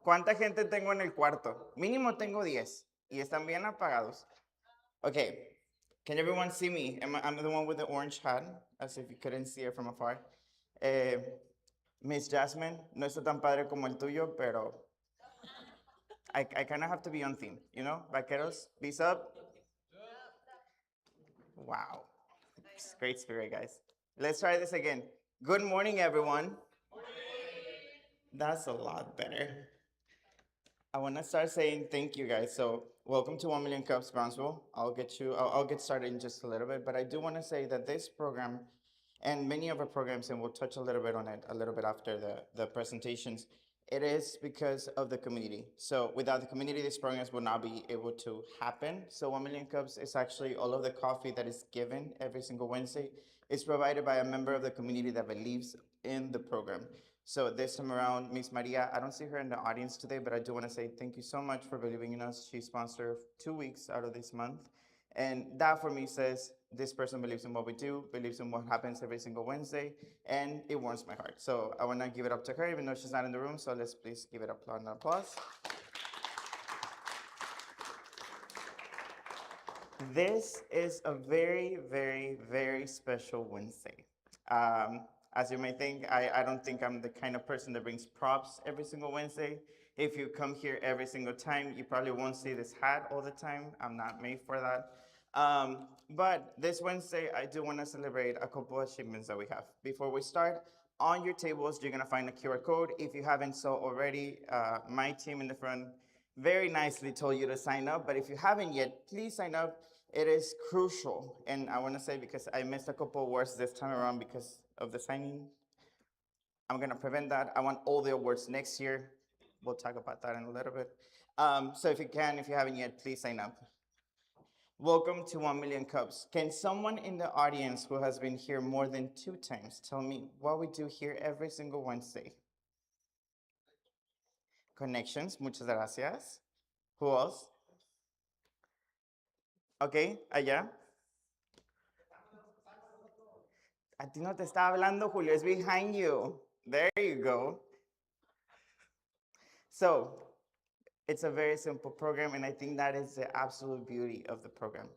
¿Cuánta gente tengo en el cuarto? Mínimo tengo 10. Y están bien apagados. Okay. Can everyone see me? I'm the one with the orange hat, as if you couldn't see it from afar. Miss Jasmine, no está tan padre como el tuyo, pero I kind of have to be on theme, you know? Vaqueros, peace up. Wow. Great spirit, guys. Let's try this again. Good morning, everyone. That's a lot better. I want to start saying thank you, guys. So welcome to 1 Million Cups, Brownsville. I'll get started in just a little bit, but I do want to say that this program and many of our programs, and we'll touch a little bit on it a little bit after the presentations, it is because of the community. So without the community, these programs would not be able to happen. So 1 Million Cups is actually all of the coffee that is given every single Wednesday is provided by a member of the community that believes in the program. So this time around, Miss Maria, I don't see her in the audience today, but I do want to say thank you so much for believing in us. She sponsored 2 weeks out of this month. And that for me says this person believes in what we do, believes in what happens every single Wednesday, and it warms my heart. So I want to give it up to her, even though she's not in the room. So let's please give it an applause. This is a very, very, very special Wednesday. As you may think, I don't think I'm the kind of person that brings props every single Wednesday. If you come here every single time, you probably won't see this hat all the time. I'm not made for that. But this Wednesday, I do want to celebrate a couple of achievements that we have. Before we start, on your tables, you're going to find a QR code. If you haven't so already, my team in the front very nicely told you to sign up. But if you haven't yet, please sign up. It is crucial. And I want to say, because I missed a couple of words this time around because of the signing, I'm going to prevent that. I want all the awards next year. We'll talk about that in a little bit. So if you haven't yet, please sign up. Welcome to 1 Million Cups. Can someone in the audience who has been here more than 2 times tell me what we do here every single Wednesday? Connections, muchas gracias. Who else? Okay, allá. A ti no te está hablando, Julio, it's behind you. There you go. So, it's a very simple program, and I think that is the absolute beauty of the program.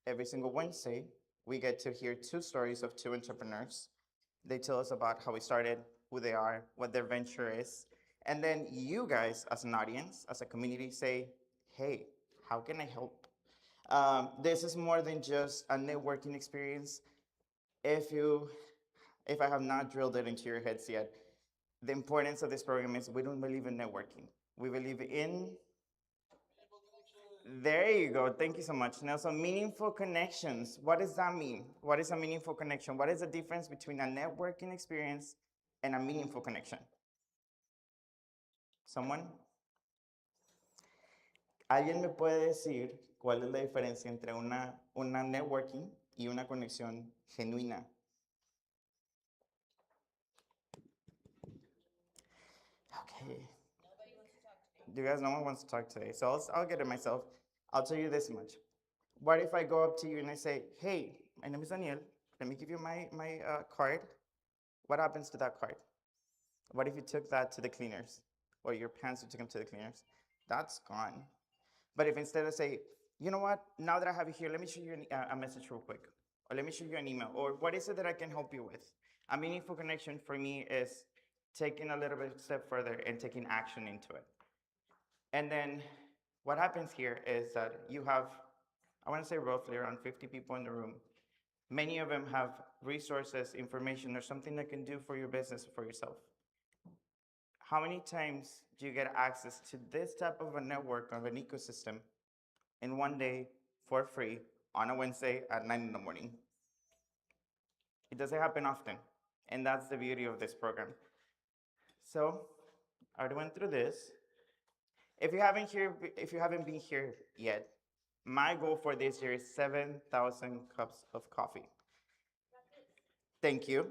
Every single Wednesday, we get to hear 2 stories of 2 entrepreneurs. They tell us about how we started, who they are, what their venture is. And then you guys, as an audience, as a community, say, hey, how can I help? This is more than just a networking experience. If I have not drilled it into your heads yet, the importance of this program is we don't believe in networking. We believe in, there you go. Thank you so much, Nelson. Meaningful connections. What does that mean? What is a meaningful connection? What is the difference between a networking experience and a meaningful connection? Someone? ¿Alguien me puede decir cuál es la diferencia entre una networking y una conexión genuina? Okay. You guys, no one wants to talk today, so I'll get it myself. I'll tell you this much. What if I go up to you and I say, hey, my name is Daniel. Let me give you my card. What happens to that card? What if you took that to the cleaners? Or your parents took them to the cleaners? That's gone. But if instead I say, you know what, now that I have you here, let me show you a message real quick. Or let me show you an email. Or what is it that I can help you with? A meaningful connection for me is taking a little bit step further and taking action into it. And then what happens here is that you have, I want to say roughly around 50 people in the room. Many of them have resources, information, or something that can do for your business, for yourself. How many times do you get access to this type of a network, of an ecosystem, in one day for free on a Wednesday at 9 in the morning? It doesn't happen often, and that's the beauty of this program. So I already went through this. If you haven't been here yet, my goal for this year is 7,000 cups of coffee. Thank you.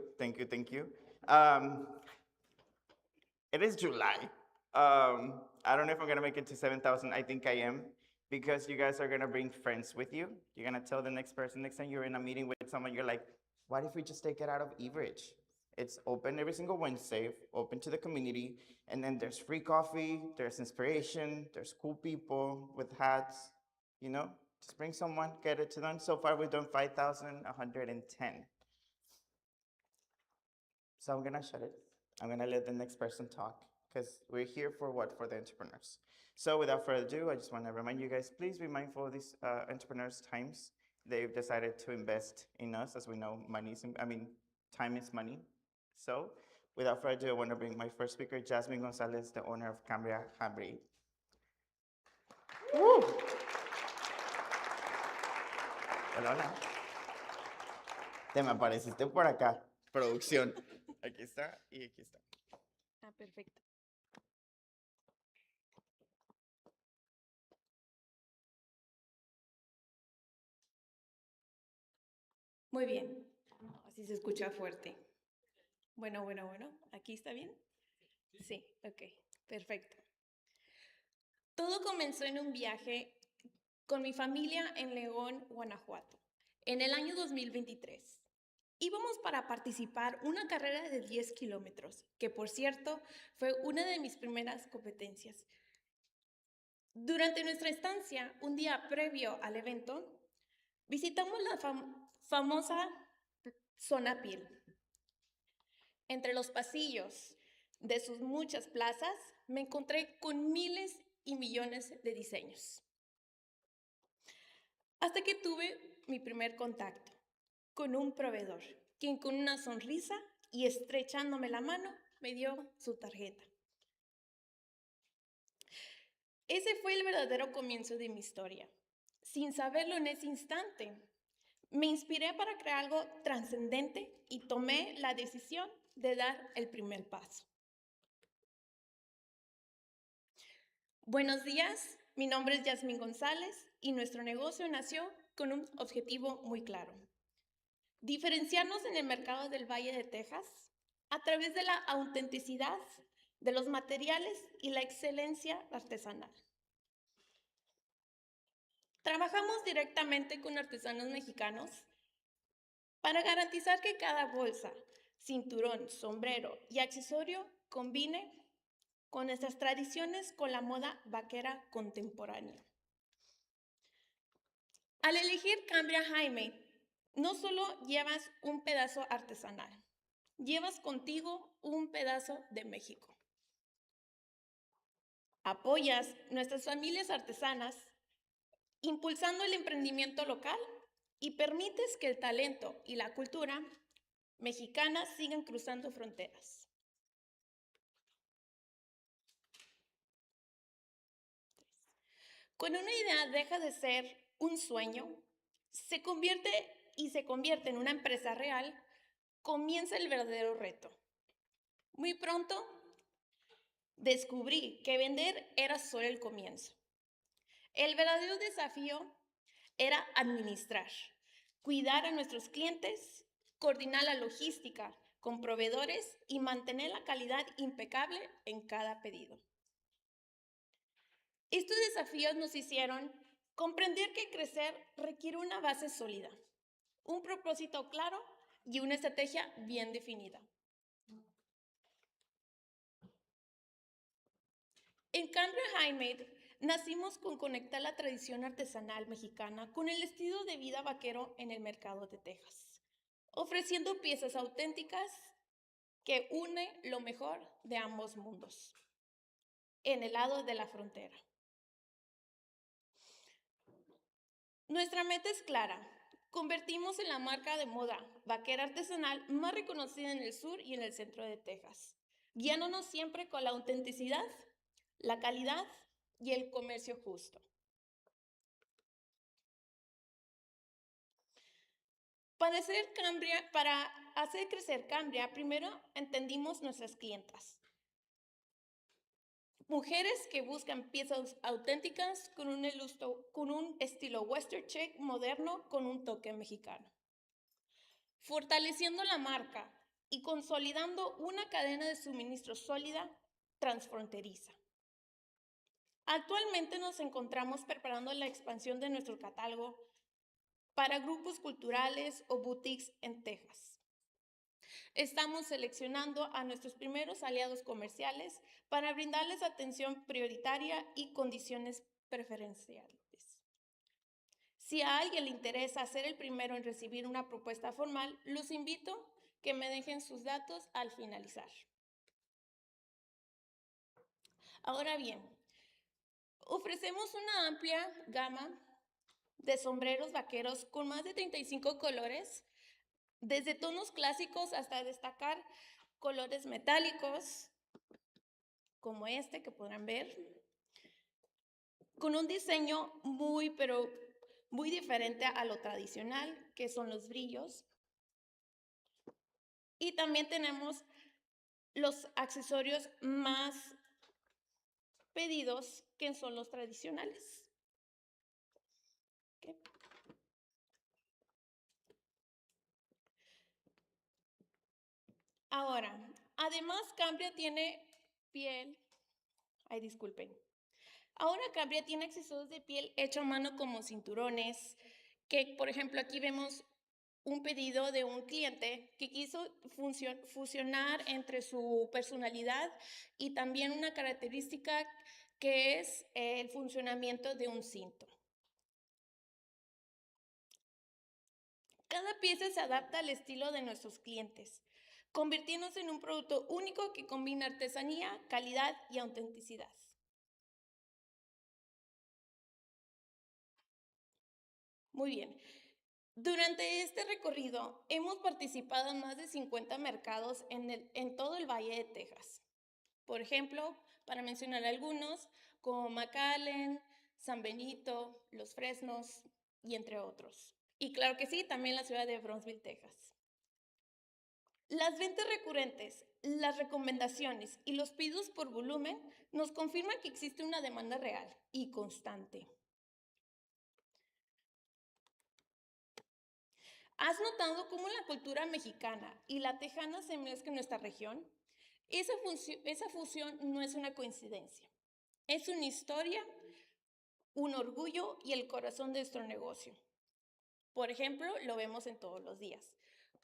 It is July. I don't know if I'm gonna make it to 7,000. I think I am, because you guys are gonna bring friends with you. You're gonna tell the next person, next time you're in a meeting with someone, you're like, what if we just take it out of Everidge? It's open every single Wednesday, open to the community. And then there's free coffee, there's inspiration, there's cool people with hats, you know? Just bring someone, get it to them. So far, we've done 5,110. So I'm gonna shut it. I'm gonna let the next person talk because we're here for what? For the entrepreneurs. So without further ado, I just wanna remind you guys, please be mindful of these entrepreneurs' times. They've decided to invest in us, as we know, time is money. So without further ado, I wanna bring my first speaker, Jasmine Gonzalez, the owner of Cambria Hambre. Woo! Hola, hola. Te me apareciste por acá. Producción. Aquí está y aquí está. Ah, perfecto. Muy bien. Así se escucha fuerte. Bueno. ¿Aquí está bien? Sí, ok, perfecto. Todo comenzó en un viaje con mi familia en León, Guanajuato, en el año 2023. Íbamos para participar una carrera de 10 kilómetros, que por cierto fue una de mis primeras competencias. Durante nuestra estancia, un día previo al evento, visitamos la famosa zona piel. Entre los pasillos de sus muchas plazas, me encontré con miles y millones de diseños. Hasta que tuve mi primer contacto con un proveedor, quien con una sonrisa y estrechándome la mano, me dio su tarjeta. Ese fue el verdadero comienzo de mi historia. Sin saberlo en ese instante, me inspiré para crear algo trascendente y tomé la decisión de dar el primer paso. Buenos días, mi nombre es Yasmín González y nuestro negocio nació con un objetivo muy claro: diferenciarnos en el mercado del Valle de Texas a través de la autenticidad de los materiales y la excelencia artesanal. Trabajamos directamente con artesanos mexicanos para garantizar que cada bolsa, cinturón, sombrero y accesorio combine con nuestras tradiciones con la moda vaquera contemporánea. Al elegir Cambria Jaime, no solo llevas un pedazo artesanal, llevas contigo un pedazo de México. Apoyas nuestras familias artesanas, impulsando el emprendimiento local y permites que el talento y la cultura mexicana sigan cruzando fronteras. Cuando una idea deja de ser un sueño, se convierte en una empresa real, comienza el verdadero reto. Muy pronto descubrí que vender era solo el comienzo. El verdadero desafío era administrar, cuidar a nuestros clientes, coordinar la logística con proveedores y mantener la calidad impecable en cada pedido. Estos desafíos nos hicieron comprender que crecer requiere una base sólida, un propósito claro y una estrategia bien definida. En Cambria Handmade nacimos con conectar la tradición artesanal mexicana con el estilo de vida vaquero en el mercado de Texas, ofreciendo piezas auténticas que unen lo mejor de ambos mundos, en el lado de la frontera. Nuestra meta es clara: convertimos en la marca de moda vaquera artesanal más reconocida en el sur y en el centro de Texas, guiándonos siempre con la autenticidad, la calidad y el comercio justo. Para hacer crecer Cambria, primero entendimos nuestras clientas. Mujeres que buscan piezas auténticas con un estilo western chic moderno con un toque mexicano. Fortaleciendo la marca y consolidando una cadena de suministro sólida transfronteriza. Actualmente nos encontramos preparando la expansión de nuestro catálogo para grupos culturales o boutiques en Texas. Estamos seleccionando a nuestros primeros aliados comerciales para brindarles atención prioritaria y condiciones preferenciales. Si a alguien le interesa ser el primero en recibir una propuesta formal, los invito que me dejen sus datos al finalizar. Ahora bien, ofrecemos una amplia gama de sombreros vaqueros con más de 35 colores, desde tonos clásicos hasta destacar colores metálicos, como este que podrán ver, con un diseño pero muy diferente a lo tradicional, que son los brillos. Y también tenemos los accesorios más pedidos, que son los tradicionales. ¿Okay? Ahora, además Cambria tiene piel, disculpen. Ahora Cambria tiene accesorios de piel hecho a mano como cinturones, que por ejemplo aquí vemos un pedido de un cliente que quiso fusionar entre su personalidad y también una característica que es el funcionamiento de un cinto. Cada pieza se adapta al estilo de nuestros clientes, convirtiéndose en un producto único que combina artesanía, calidad y autenticidad. Muy bien. Durante este recorrido hemos participado en más de 50 mercados en todo el Valle de Texas. Por ejemplo, para mencionar algunos, como McAllen, San Benito, Los Fresnos y entre otros. Y claro que sí, también la ciudad de Brownsville, Texas. Las ventas recurrentes, las recomendaciones y los pedidos por volumen nos confirman que existe una demanda real y constante. ¿Has notado cómo la cultura mexicana y la tejana se mezclan en nuestra región? Esa fusión no es una coincidencia. Es una historia, un orgullo y el corazón de nuestro negocio. Por ejemplo, lo vemos en todos los días.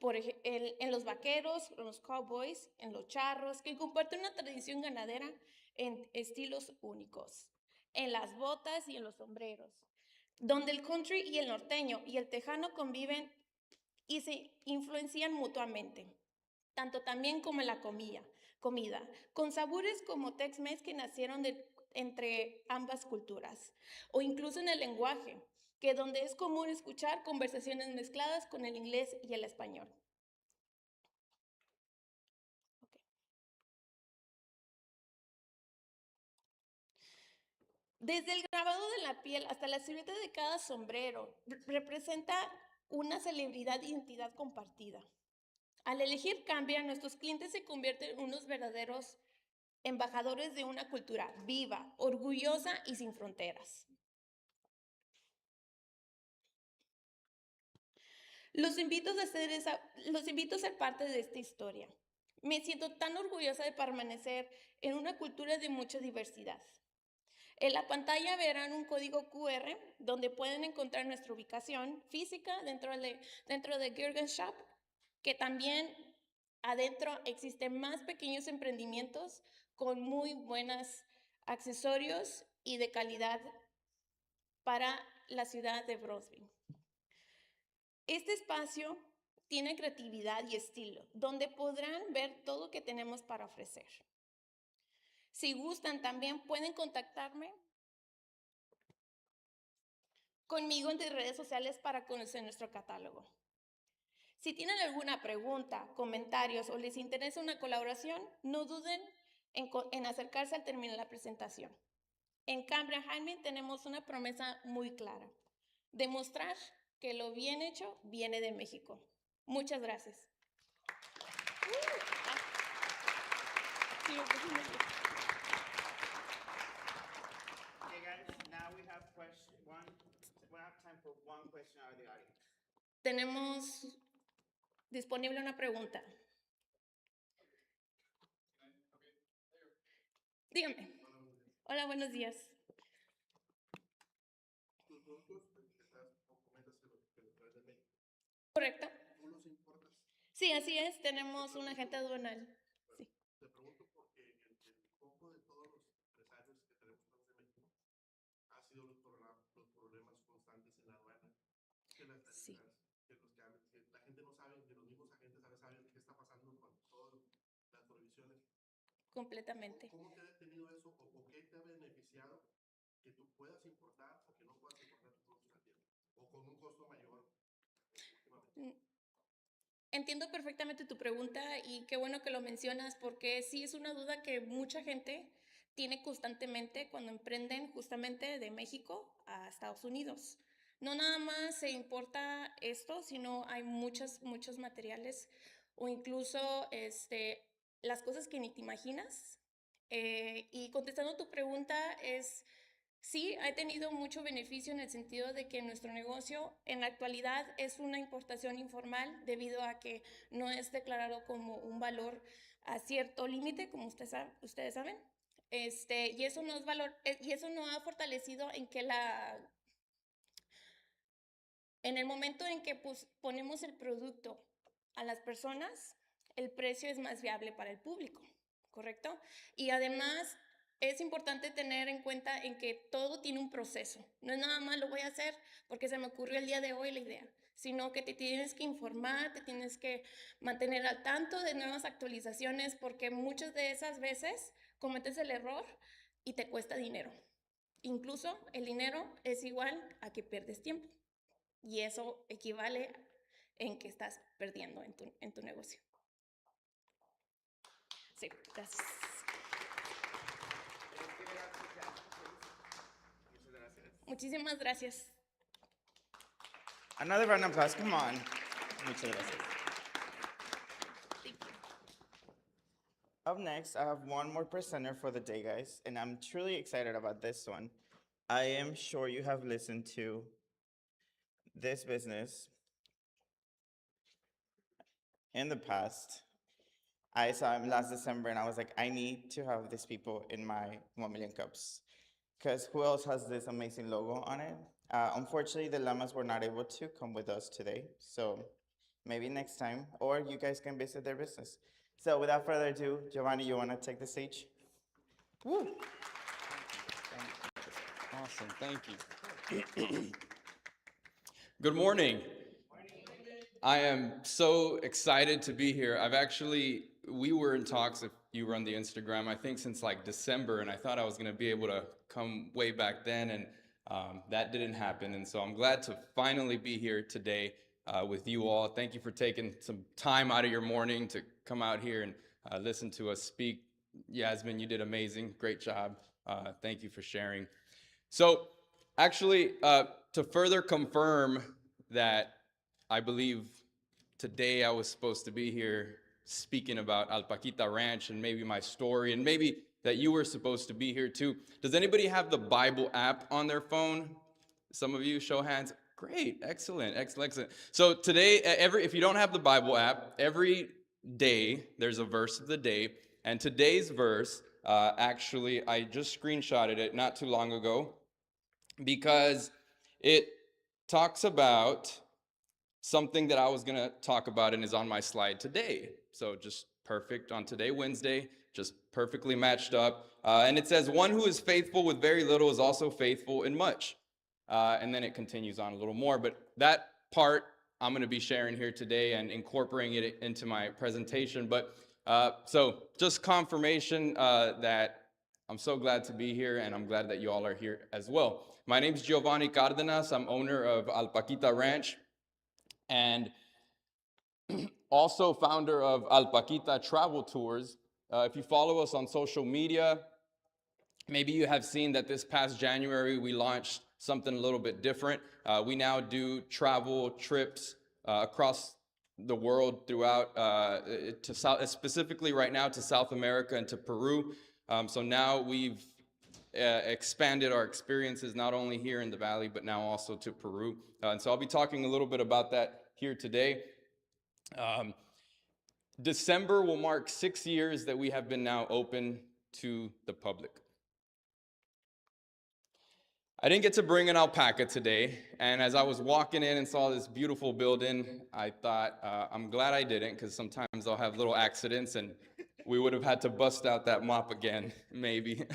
En los vaqueros, en los cowboys, en los charros, que comparten una tradición ganadera en estilos únicos. En las botas y en los sombreros, donde el country y el norteño y el tejano conviven y se influencian mutuamente, tanto también como en la comida, con sabores como Tex-Mex que nacieron entre ambas culturas, o incluso en el lenguaje, que donde es común escuchar conversaciones mezcladas con el inglés y el español. Okay. Desde el grabado de la piel hasta la silueta de cada sombrero, representa una celebridad e identidad compartida. Al elegir Cambria, nuestros clientes se convierten en unos verdaderos embajadores de una cultura viva, orgullosa y sin fronteras. Los invito a ser parte de esta historia. Me siento tan orgullosa de permanecer en una cultura de mucha diversidad. En la pantalla verán un código QR donde pueden encontrar nuestra ubicación física dentro de Gergen Shop, que también adentro existen más pequeños emprendimientos con muy buenos accesorios y de calidad para la ciudad de Brownsville. Este espacio tiene creatividad y estilo, donde podrán ver todo lo que tenemos para ofrecer. Si gustan, también pueden contactarme conmigo en mis redes sociales para conocer nuestro catálogo. Si tienen alguna pregunta, comentarios o les interesa una colaboración, no duden en acercarse al terminar la presentación. En Cambria Jaime tenemos una promesa muy clara: demostrar que lo bien hecho viene de México. Muchas gracias. Okay, guys, now we have time for one question out of the audience. Tenemos disponible una pregunta. Dígame. Hola, buenos días. Tus productos que comentas que los traes de México, ¿Correcto? ¿tú los importas? Sí, así es, tenemos un agente aduanal. Sí. Te pregunto porque el foco de todos los empresarios que tenemos en México ha sido los problemas constantes en la aduana, que las Sí. tarifas, que la gente no sabe, ni los mismos agentes saben qué está pasando con todas las prohibiciones. Completamente. ¿Cómo te ha detenido eso o qué te ha beneficiado que tú puedas importar o que no puedas importar tus productos a tiempo o con un costo mayor últimamente? Mm, Entiendo perfectamente tu pregunta y qué bueno que lo mencionas porque sí es una duda que mucha gente tiene constantemente cuando emprenden justamente de México a Estados Unidos. No nada más se importa esto, sino hay muchos materiales o incluso las cosas que ni te imaginas. Y contestando tu pregunta es sí, ha tenido mucho beneficio en el sentido de que nuestro negocio en la actualidad es una importación informal debido a que no es declarado como un valor a cierto límite, como ustedes saben. Y eso no es valor, y eso no ha fortalecido en que en el momento en que ponemos el producto a las personas, el precio es más viable para el público, ¿correcto? Y además es importante tener en cuenta en que todo tiene un proceso. No es nada más lo voy a hacer porque se me ocurrió el día de hoy la idea, sino que te tienes que informar, te tienes que mantener al tanto de nuevas actualizaciones porque muchas de esas veces cometes el error y te cuesta dinero. Incluso el dinero es igual a que pierdes tiempo. Y eso equivale en que estás perdiendo en tu negocio. Sí, gracias. Muchísimas gracias. Another round of applause, come on. Muchas gracias. Thank you. Up next, I have one more presenter for the day, guys, and I'm truly excited about this one. I am sure you have listened to this business in the past. I saw him last December and I was like, I need to have these people in my 1 million cups. Because who else has this amazing logo on it? Unfortunately, the llamas were not able to come with us today. So maybe next time, or you guys can visit their business. So without further ado, Giovanni, you want to take the stage? Woo! Awesome, thank you. Good morning. I am so excited to be here. We were in talks, if you run the Instagram, I think since like December, and I thought I was gonna be able to come way back then, and that didn't happen. And so I'm glad to finally be here today with you all. Thank you for taking some time out of your morning to come out here and listen to us speak. Yasmin, you did amazing, great job. Thank you for sharing. So actually, to further confirm that I believe today I was supposed to be here speaking about Alpaquita Ranch and maybe my story, and maybe that you were supposed to be here too. Does anybody have the Bible app on their phone? Some of you, show hands. Great, excellent. So today, if you don't have the Bible app, every day there's a verse of the day, and today's verse, actually, I just screenshotted it not too long ago, because it talks about something that I was going to talk about and is on my slide today. So just perfect on today, Wednesday, just perfectly matched up. And it says, one who is faithful with very little is also faithful in much. And then it continues on a little more. But that part I'm going to be sharing here today and incorporating it into my presentation. But so just confirmation that I'm so glad to be here, and I'm glad that you all are here as well. My name is Giovanni Cardenas. I'm owner of Alpaquita Ranch and also founder of Alpaquita Travel Tours. If you follow us on social media, maybe you have seen that this past January we launched something a little bit different. We now do travel trips across the world throughout, specifically right now to South America and to Peru. So now we've expanded our experiences not only here in the Valley, but now also to Peru. And so I'll be talking a little bit about that here today. December will mark 6 years that we have been now open to the public. I didn't get to bring an alpaca today, and as I was walking in and saw this beautiful building, I thought, I'm glad I didn't, because sometimes I'll have little accidents, and we would have had to bust out that mop again, maybe.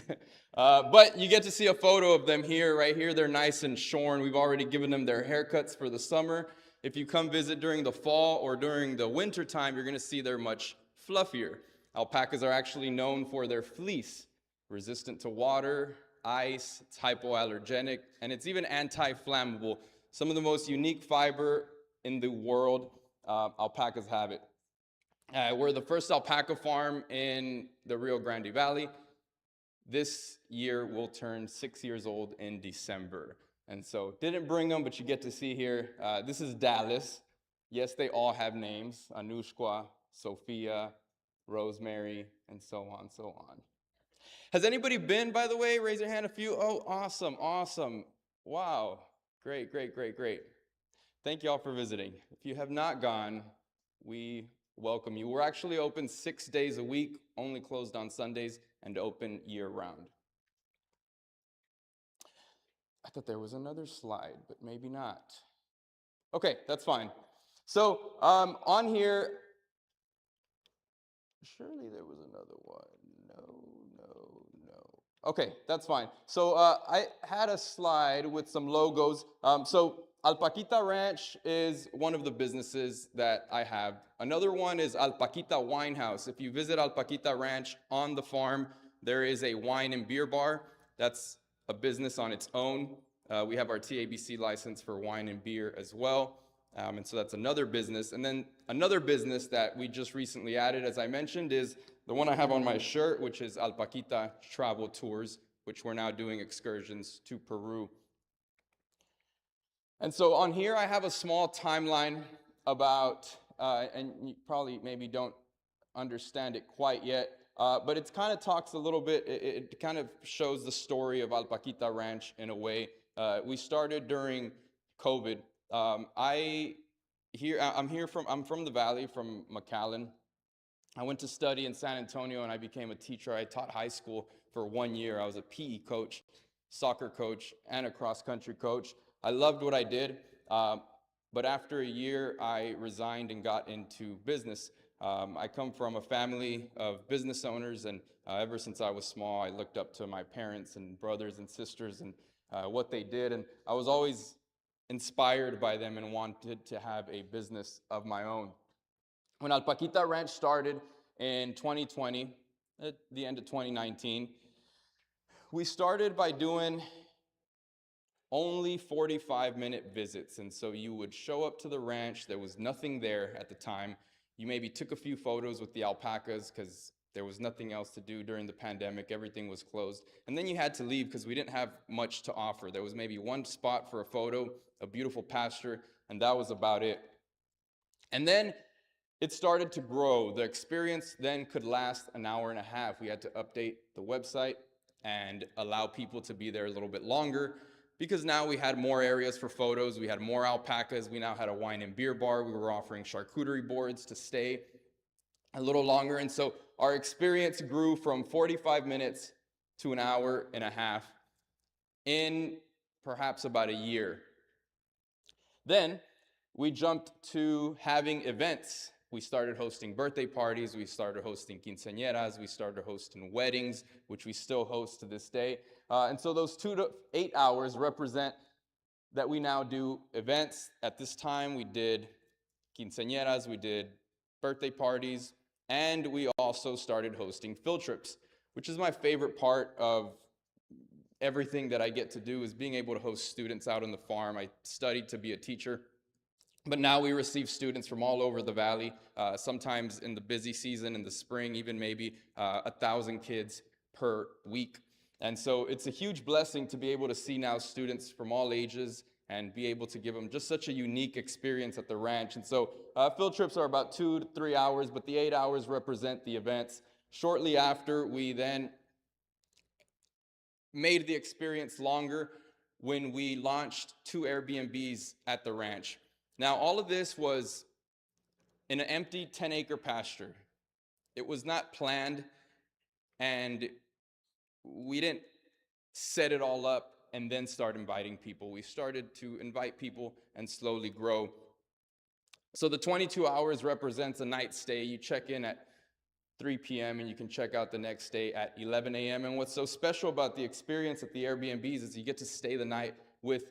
But you get to see a photo of them here, right here. They're nice and shorn. We've already given them their haircuts for the summer. If you come visit during the fall or during the winter time, you're going to see they're much fluffier. Alpacas are actually known for their fleece, resistant to water, ice, it's hypoallergenic, and it's even anti-flammable. Some of the most unique fiber in the world, alpacas have it. We're the first alpaca farm in the Rio Grande Valley. This year will turn 6 years old in December. And so didn't bring them, but you get to see here. This is Dallas. Yes, they all have names, Anushka, Sophia, Rosemary, and so on, so on. Has anybody been, by the way? Raise your hand, a few. Oh, awesome, awesome. Wow, great, great, great, great. Thank you all for visiting. If you have not gone, we welcome you. We're actually open 6 days a week, only closed on Sundays, and open year-round. I thought there was another slide, but maybe not. Okay, that's fine. So on here, surely there was another one. No. Okay, that's fine. So I had a slide with some logos. So Alpaquita Ranch is one of the businesses that I have. Another one is Alpaquita Wine House. If you visit Alpaquita Ranch on the farm, there is a wine and beer bar. That's a business on its own. We have our TABC license for wine and beer as well. And so that's another business. And then another business that we just recently added, as I mentioned, is the one I have on my shirt, which is Alpaquita Travel Tours, which we're now doing excursions to Peru. And so on here, I have a small timeline about, and you probably maybe don't understand it quite yet, but it kind of talks a little bit, it kind of shows the story of Alpaquita Ranch in a way. We started during COVID. I'm from the valley, from McAllen. I went to study in San Antonio and I became a teacher. I taught high school for 1 year. I was a PE coach, soccer coach, and a cross-country coach. I loved what I did, but after a year, I resigned and got into business. I come from a family of business owners, and ever since I was small, I looked up to my parents and brothers and sisters and what they did, and I was always inspired by them and wanted to have a business of my own. When Alpaquita Ranch started in 2020, at the end of 2019, we started by doing only 45-minute visits. And so you would show up to the ranch. There was nothing there at the time. You maybe took a few photos with the alpacas because there was nothing else to do during the pandemic. Everything was closed. And then you had to leave because we didn't have much to offer. There was maybe one spot for a photo, a beautiful pasture, and that was about it. And then it started to grow. The experience then could last an hour and a half. We had to update the website and allow people to be there a little bit longer because now we had more areas for photos. We had more alpacas. We now had a wine and beer bar. We were offering charcuterie boards to stay a little longer. And so our experience grew from 45 minutes to an hour and a half in perhaps about a year. Then we jumped to having events. We started hosting birthday parties, we started hosting quinceañeras, we started hosting weddings, which we still host to this day. And so those 2 to 8 hours represent that we now do events. At this time, we did quinceañeras, we did birthday parties, and we also started hosting field trips, which is my favorite part of everything that I get to do, is being able to host students out on the farm. I studied to be a teacher. But now we receive students from all over the valley, sometimes in the busy season in the spring, even maybe 1,000 kids per week. And so it's a huge blessing to be able to see now students from all ages and be able to give them just such a unique experience at the ranch. And so field trips are about 2 to 3 hours, but the 8 hours represent the events. Shortly after, we then made the experience longer when we launched 2 Airbnbs at the ranch. Now, all of this was in an empty 10-acre pasture. It was not planned, and we didn't set it all up and then start inviting people. We started to invite people and slowly grow. So the 22 hours represents a night stay. You check in at 3 p.m. and you can check out the next day at 11 a.m. And what's so special about the experience at the Airbnbs is you get to stay the night with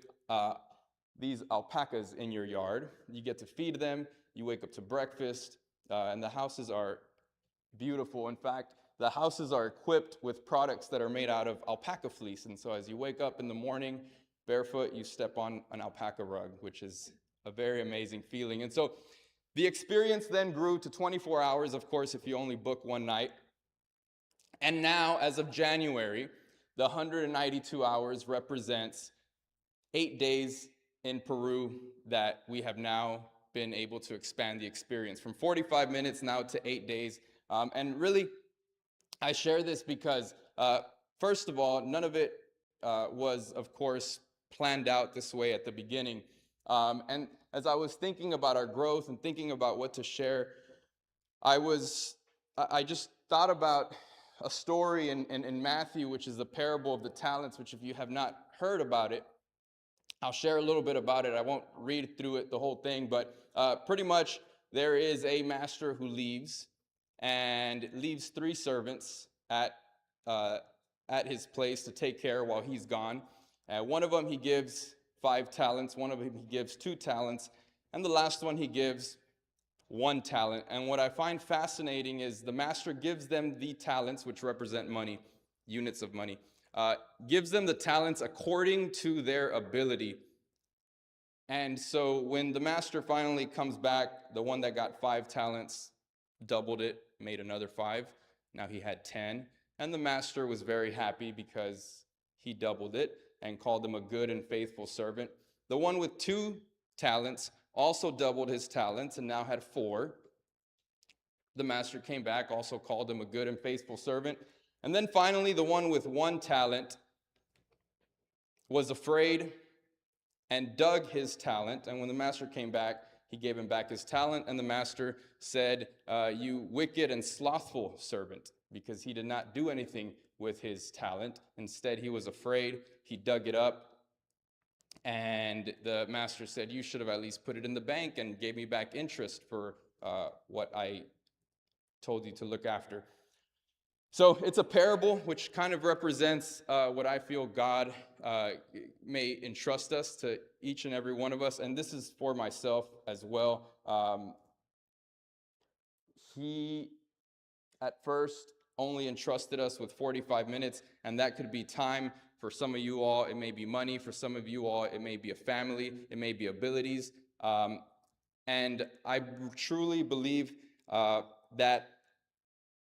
these alpacas in your yard. You get to feed them, you wake up to breakfast, and the houses are beautiful. In fact, the houses are equipped with products that are made out of alpaca fleece. And so as you wake up in the morning barefoot, you step on an alpaca rug, which is a very amazing feeling. And so the experience then grew to 24 hours, of course, if you only book one night. And now, as of January, the 192 hours represents 8 days in Peru that we have now been able to expand the experience from 45 minutes now to 8 days. And really, I share this because, first of all, none of it was, of course, planned out this way at the beginning. And as I was thinking about our growth and thinking about what to share, I just thought about a story in Matthew, which is the parable of the talents, which if you have not heard about it, I'll share a little bit about it. I won't read through it, the whole thing, but pretty much there is a master who leaves and leaves 3 servants at his place to take care while he's gone. One of them he gives 5 talents, one of them he gives 2 talents, and the last one he gives 1 talent. And what I find fascinating is the master gives them the talents, which represent money, units of money, gives them the talents according to their ability. And so when the master finally comes back, the one that got 5 talents doubled it, made another 5. Now he had 10. And the master was very happy because he doubled it and called him a good and faithful servant. The one with 2 talents also doubled his talents and now had 4. The master came back, also called him a good and faithful servant. And then finally, the one with 1 talent was afraid and dug his talent. And when the master came back, he gave him back his talent. And the master said, "You wicked and slothful servant," because he did not do anything with his talent. Instead, he was afraid. He dug it up. And the master said, "You should have at least put it in the bank and gave me back interest for what I told you to look after." So it's a parable which kind of represents what I feel God may entrust us to each and every one of us. And this is for myself as well. He, at first, only entrusted us with 45 minutes, and that could be time. For some of you all, it may be money. For some of you all, it may be a family. It may be abilities. And I truly believe that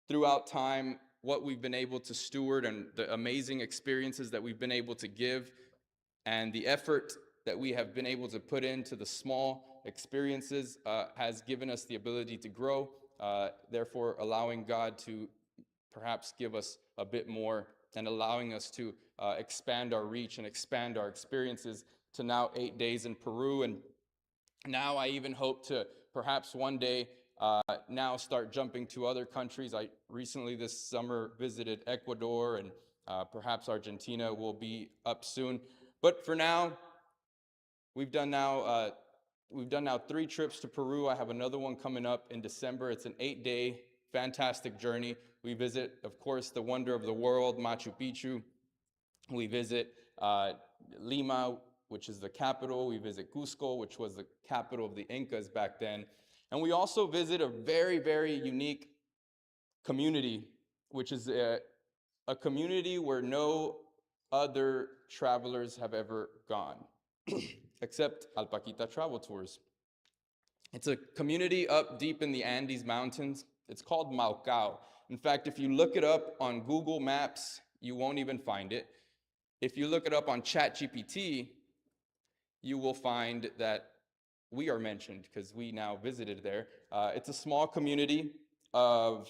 throughout time, what we've been able to steward and the amazing experiences that we've been able to give and the effort that we have been able to put into the small experiences has given us the ability to grow, therefore allowing God to perhaps give us a bit more and allowing us to expand our reach and expand our experiences to now 8 days in Peru. And now I even hope to perhaps one day now start jumping to other countries. I recently this summer visited Ecuador, and perhaps Argentina will be up soon. But for now, we've done now 3 trips to Peru. I have another one coming up in December. It's an 8-day fantastic journey. We visit, of course, the wonder of the world, Machu Picchu. We visit Lima, which is the capital. We visit Cusco, which was the capital of the Incas back then. And we also visit a very, very unique community, which is a community where no other travelers have ever gone, except Alpaquita Travel Tours. It's a community up deep in the Andes Mountains. It's called Maucao. In fact, if you look it up on Google Maps, you won't even find it. If you look it up on ChatGPT, you will find that we are mentioned because we now visited there. It's a small community of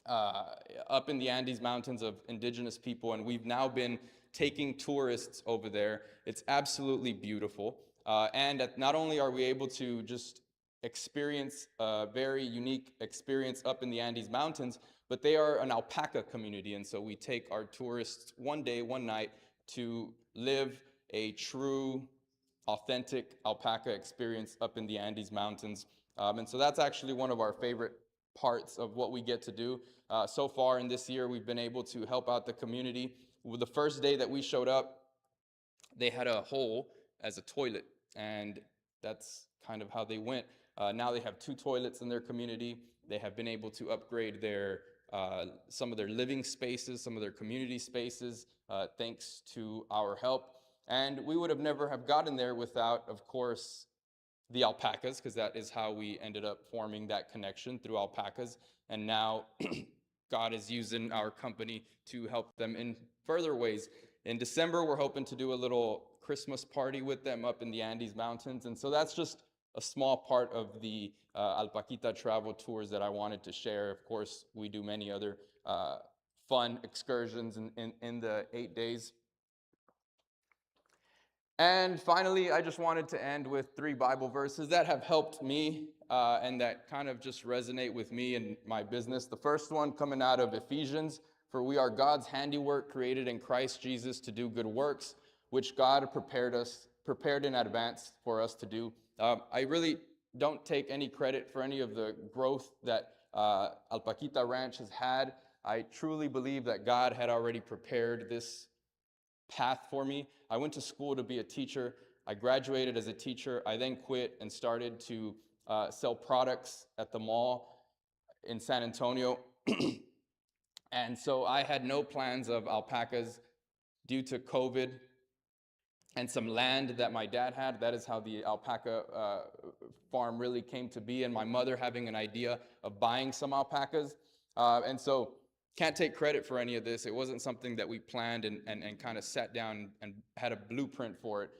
up in the Andes Mountains of indigenous people, and we've now been taking tourists over there. It's absolutely beautiful. And not only are we able to just experience a very unique experience up in the Andes Mountains, but they are an alpaca community. And so we take our tourists one day, one night, to live a true, authentic alpaca experience up in the Andes Mountains. And so that's actually one of our favorite parts of what we get to do. So far in this year, we've been able to help out the community. The first day that we showed up, they had a hole as a toilet, and that's kind of how they went. Now they have 2 toilets in their community. They have been able to upgrade their some of their living spaces, some of their community spaces, thanks to our help. And we would have never have gotten there without, of course, the alpacas, because that is how we ended up forming that connection, through alpacas. And now God is using our company to help them in further ways. In December, we're hoping to do a little Christmas party with them up in the Andes Mountains. And so that's just a small part of the Alpaquita travel tours that I wanted to share. Of course, we do many other fun excursions in the 8 days. And finally, I just wanted to end with 3 Bible verses that have helped me and that kind of just resonate with me and my business. The first one coming out of Ephesians: "For we are God's handiwork, created in Christ Jesus to do good works, which God prepared in advance for us to do." I really don't take any credit for any of the growth that Alpaquita Ranch has had. I truly believe that God had already prepared this path for me. I went to school to be a teacher. I graduated as a teacher. I then quit and started to sell products at the mall in San Antonio. And so I had no plans of alpacas due to COVID and some land that my dad had. That is how the alpaca farm really came to be, and my mother having an idea of buying some alpacas. And so can't take credit for any of this. It wasn't something that we planned and kind of sat down and had a blueprint for it.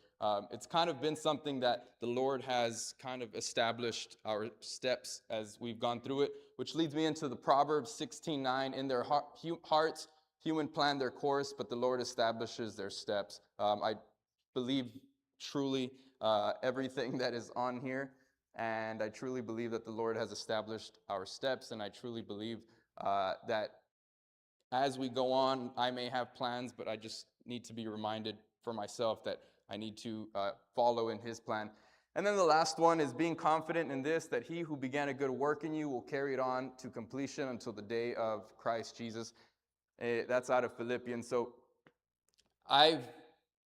It's kind of been something that the Lord has kind of established our steps as we've gone through it, which leads me into the Proverbs 16:9. "In their hearts, human plan their course, but the Lord establishes their steps." I believe truly everything that is on here, and I truly believe that the Lord has established our steps, and I truly believe that as we go on, I may have plans, but I just need to be reminded for myself that I need to follow in His plan. And then the last one is being confident in this, that He who began a good work in you will carry it on to completion until the day of Christ Jesus. That's out of Philippians. So I've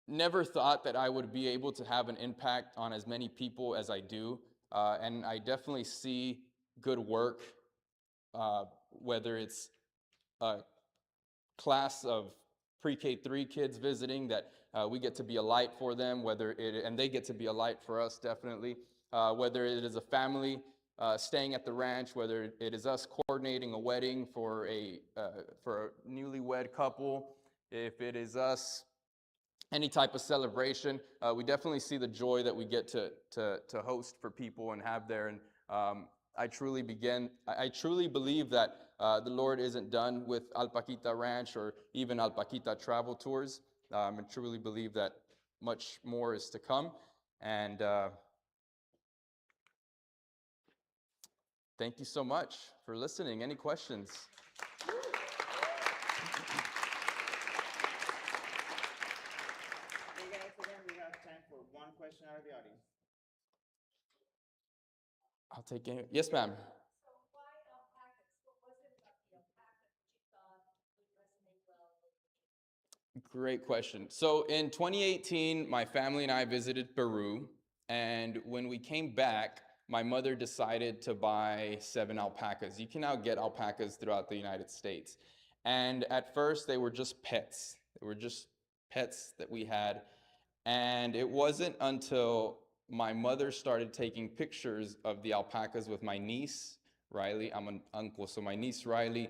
never thought that I would be able to have an impact on as many people as I do. And I definitely see good work, whether it's a class of pre-K3 kids visiting, that we get to be a light for them, and they get to be a light for us, definitely. Whether it is a family staying at the ranch, whether it is us coordinating a wedding for a newlywed couple, if it is us any type of celebration, we definitely see the joy that we get to host for people and have there. And I truly believe that the Lord isn't done with Alpaquita Ranch or even Alpaquita travel tours. I truly believe that much more is to come. And thank you so much for listening. Any questions? Hey guys, again, we have time for one question out of the audience. I'll take it. Yes, ma'am. So why alpacas? What was it about the alpaca that you thought would resonate well with people? Great question. So in 2018, my family and I visited Peru, and when we came back, my mother decided to buy 7 alpacas. You can now get alpacas throughout the United States. And at first, they were just pets. They were just pets that we had. And it wasn't until my mother started taking pictures of the alpacas with my niece, Riley. I'm an uncle, so my niece, Riley,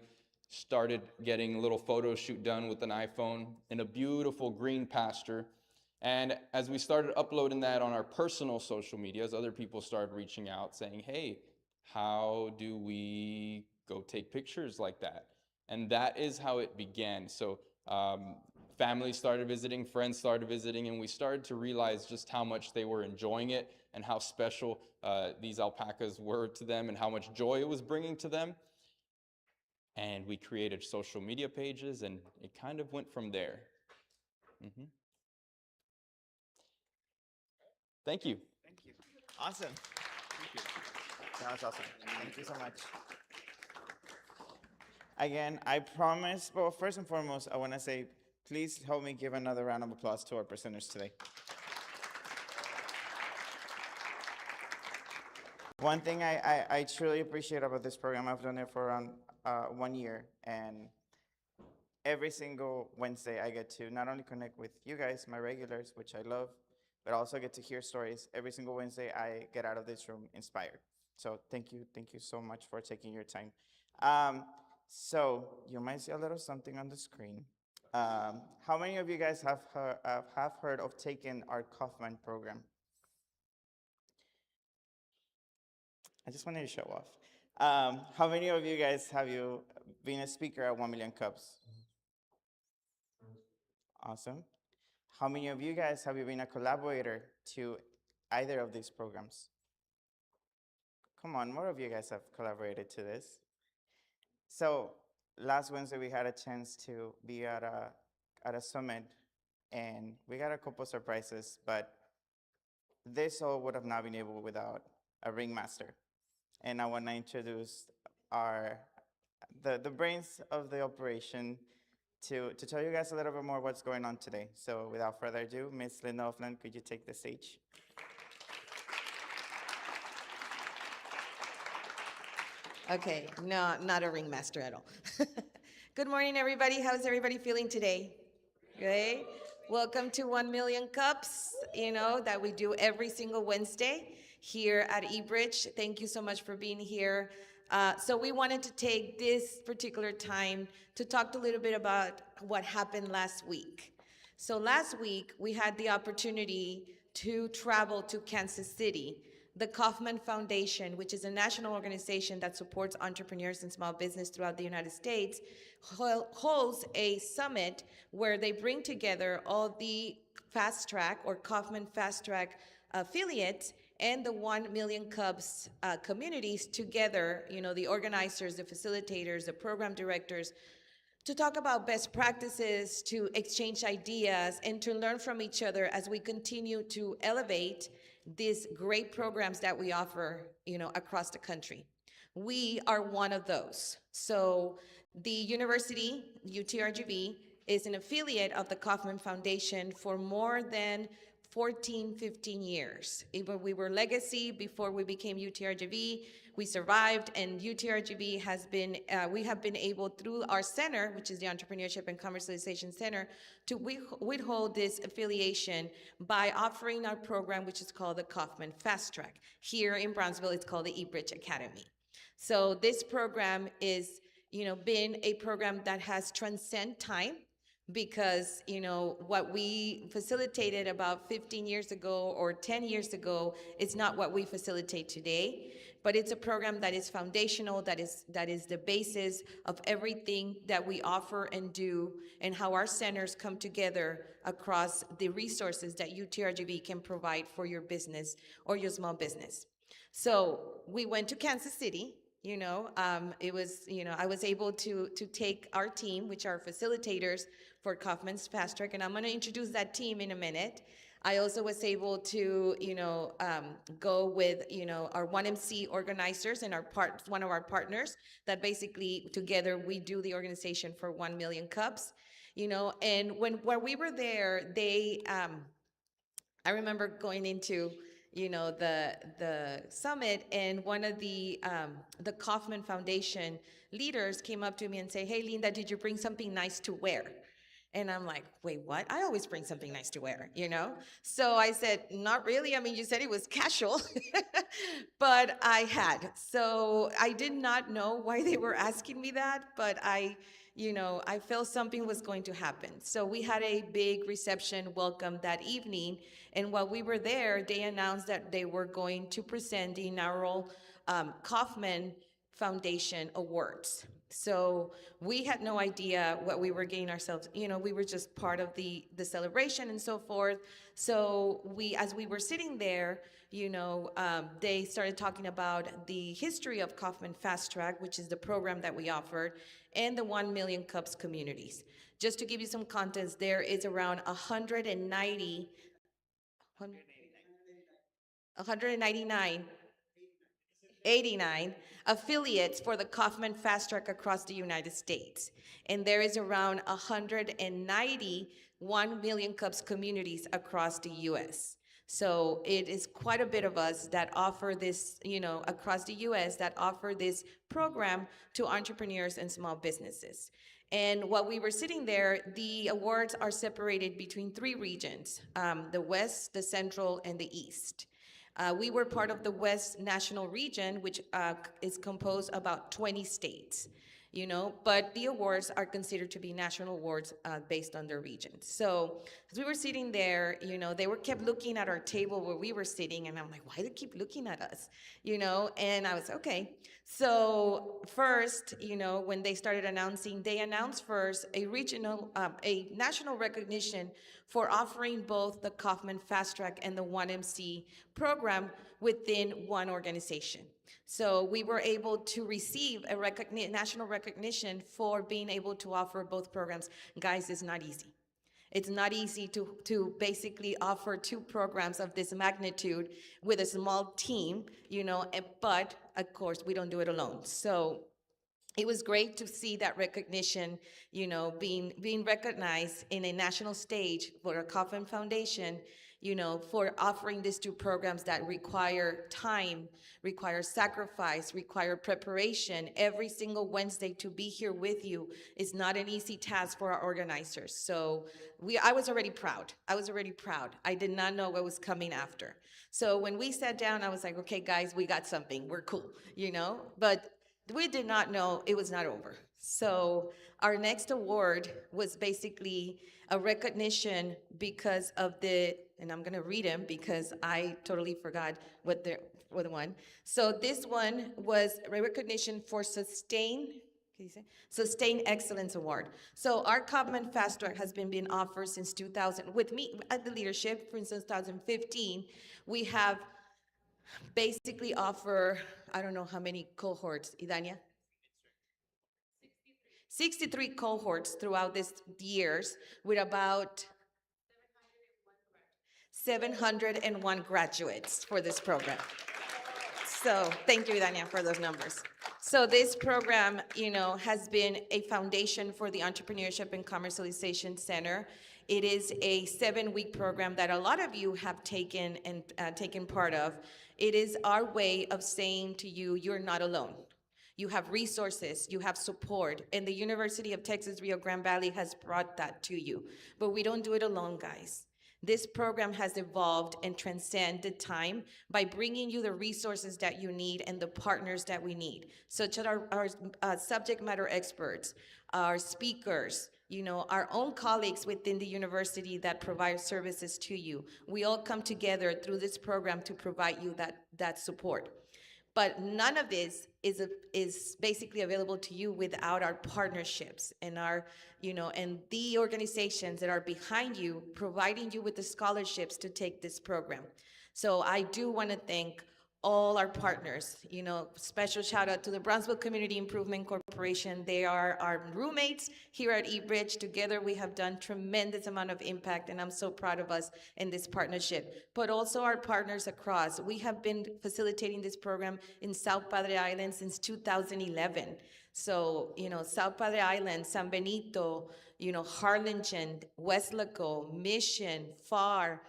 started getting a little photo shoot done with an iPhone in a beautiful green pasture. And as we started uploading that on our personal social medias, other people started reaching out saying, "Hey, how do we go take pictures like that?" And that is how it began. So families started visiting, friends started visiting, and we started to realize just how much they were enjoying it and how special these alpacas were to them and how much joy it was bringing to them. And we created social media pages, and it kind of went from there. Mhm. Thank you. Thank you. Awesome. That was awesome. Thank you so much. Again, I promise, well, first and foremost, I want to say, please help me give another round of applause to our presenters today. One thing I truly appreciate about this program, I've done it for around 1 year, and every single Wednesday I get to not only connect with you guys, my regulars, which I love, but also get to hear stories. Every single Wednesday I get out of this room inspired. So thank you so much for taking your time. So you might see a little something on the screen. How many of you guys have heard of taking our Kaufman program? I just wanted to show off. How many of you guys have you been a speaker at 1 Million Cups? Awesome. How many of you guys have you been a collaborator to either of these programs? Come on, more of you guys have collaborated to this. So last Wednesday we had a chance to be at a summit, and we got a couple surprises, but this all would have not been able without a ringmaster. And I want to introduce the brains of the operation to tell you guys a little bit more what's going on today. So without further ado, Ms. Linda Offland, could you take the stage? Okay, no, not a ringmaster at all. Good morning, everybody. How's everybody feeling today? Great. Welcome to 1 Million Cups, that we do every single Wednesday here at eBridge. Thank you so much for being here. So we wanted to take this particular time to talk a little bit about what happened last week. So last week, we had the opportunity to travel to Kansas City. The Kaufman Foundation, which is a national organization that supports entrepreneurs and small business throughout the United States, holds a summit where they bring together all the Fast Track or Kaufman Fast Track affiliates and the 1 Million Cubs communities together, the organizers, the facilitators, the program directors, to talk about best practices, to exchange ideas, and to learn from each other as we continue to elevate these great programs that we offer, across the country. We are one of those. So the university, UTRGV, is an affiliate of the Kaufman Foundation for more than 14, 15 years. Even we were legacy before we became UTRGV. We survived, and UTRGV has been, we have been able through our center, which is the Entrepreneurship and Commercialization Center, to withhold this affiliation by offering our program, which is called the Kaufman Fast Track. Here in Brownsville, it's called the eBridge Academy. So this program is, been a program that has transcended time, because what we facilitated about 15 years ago or 10 years ago is not what we facilitate today, but it's a program that is foundational, that is the basis of everything that we offer and do, and how our centers come together across the resources that UTRGV can provide for your business or your small business. So we went to Kansas City. It was, I was able to take our team, which are facilitators for Kaufman's Fast Track, and I'm going to introduce that team in a minute. I also was able to, go with, our 1MC organizers and one of our partners that basically together we do the organization for 1 Million Cups, and when we were there, I remember going into, the summit, and one of the Kaufman Foundation leaders came up to me and say, "Hey, Linda, did you bring something nice to wear?" And I'm like, "Wait, what? I always bring something nice to wear, So I said, "Not really. I mean, you said it was casual," but I had. So I did not know why they were asking me that, but I felt something was going to happen. So we had a big reception welcome that evening. And while we were there, they announced that they were going to present the inaugural Kaufman Foundation Awards. So we had no idea what we were getting ourselves, we were just part of the celebration and so forth. So as we were sitting there, they started talking about the history of Kaufman Fast Track, which is the program that we offered, and the 1 Million Cups communities. Just to give you some context, there is around 199 89 affiliates for the Kaufman Fast Track across the United States. And there is around 190 1 Million Cups communities across the US. So it is quite a bit of us that offer this, across the US that offer this program to entrepreneurs and small businesses. And while we were sitting there, the awards are separated between 3 regions, the West, the Central, and the East. We were part of the West National Region, which is composed about 20 states, but the awards are considered to be national awards based on their regions. So as we were sitting there, they kept looking at our table where we were sitting, and I'm like, why do they keep looking at us? And I was, okay. So first, when they started announcing, they announced first a national recognition for offering both the Kaufman Fast Track and the 1MC program within one organization. So we were able to receive a national recognition for being able to offer both programs. Guys, it's not easy. It's not easy to basically offer 2 programs of this magnitude with a small team, but of course we don't do it alone. So it was great to see that recognition, being recognized in a national stage for a Kaufman Foundation, for offering these 2 programs that require time, require sacrifice, require preparation every single Wednesday. To be here with you is not an easy task for our organizers. So I was already proud. I did not know what was coming after. So when we sat down, I was like, okay, guys, we got something. We're cool, but we did not know it was not over. So our next award was basically a recognition because of and I'm gonna read them because I totally forgot what the one. So this one was a recognition for Sustained Excellence Award. So our Kaufman Fast Track has been being offered since 2000, with me at the leadership, since 2015. We have basically offer, I don't know how many cohorts, Idania? 63 cohorts throughout these years with about 701 graduates for this program. So thank you, Idania, for those numbers. So this program, has been a foundation for the Entrepreneurship and Commercialization Center. It is a 7-week program that a lot of you have taken part of. It is our way of saying to you, you're not alone. You have resources, you have support, and the University of Texas Rio Grande Valley has brought that to you. But we don't do it alone, guys. This program has evolved and transcended time by bringing you the resources that you need and the partners that we need, such as our subject matter experts, our speakers, our own colleagues within the university that provide services to you. We all come together through this program to provide you that support. But none of this is basically available to you without our partnerships and and the organizations that are behind you, providing you with the scholarships to take this program. So I do want to thank all our partners. Special shout out to the Brownsville Community Improvement Corporation. They are our roommates here at eBridge. Together we have done tremendous amount of impact, and I'm so proud of us in this partnership. But also our partners across. We have been facilitating this program in South Padre Island since 2011. So, South Padre Island, San Benito, Harlingen, Westlaco, Mission, FAR,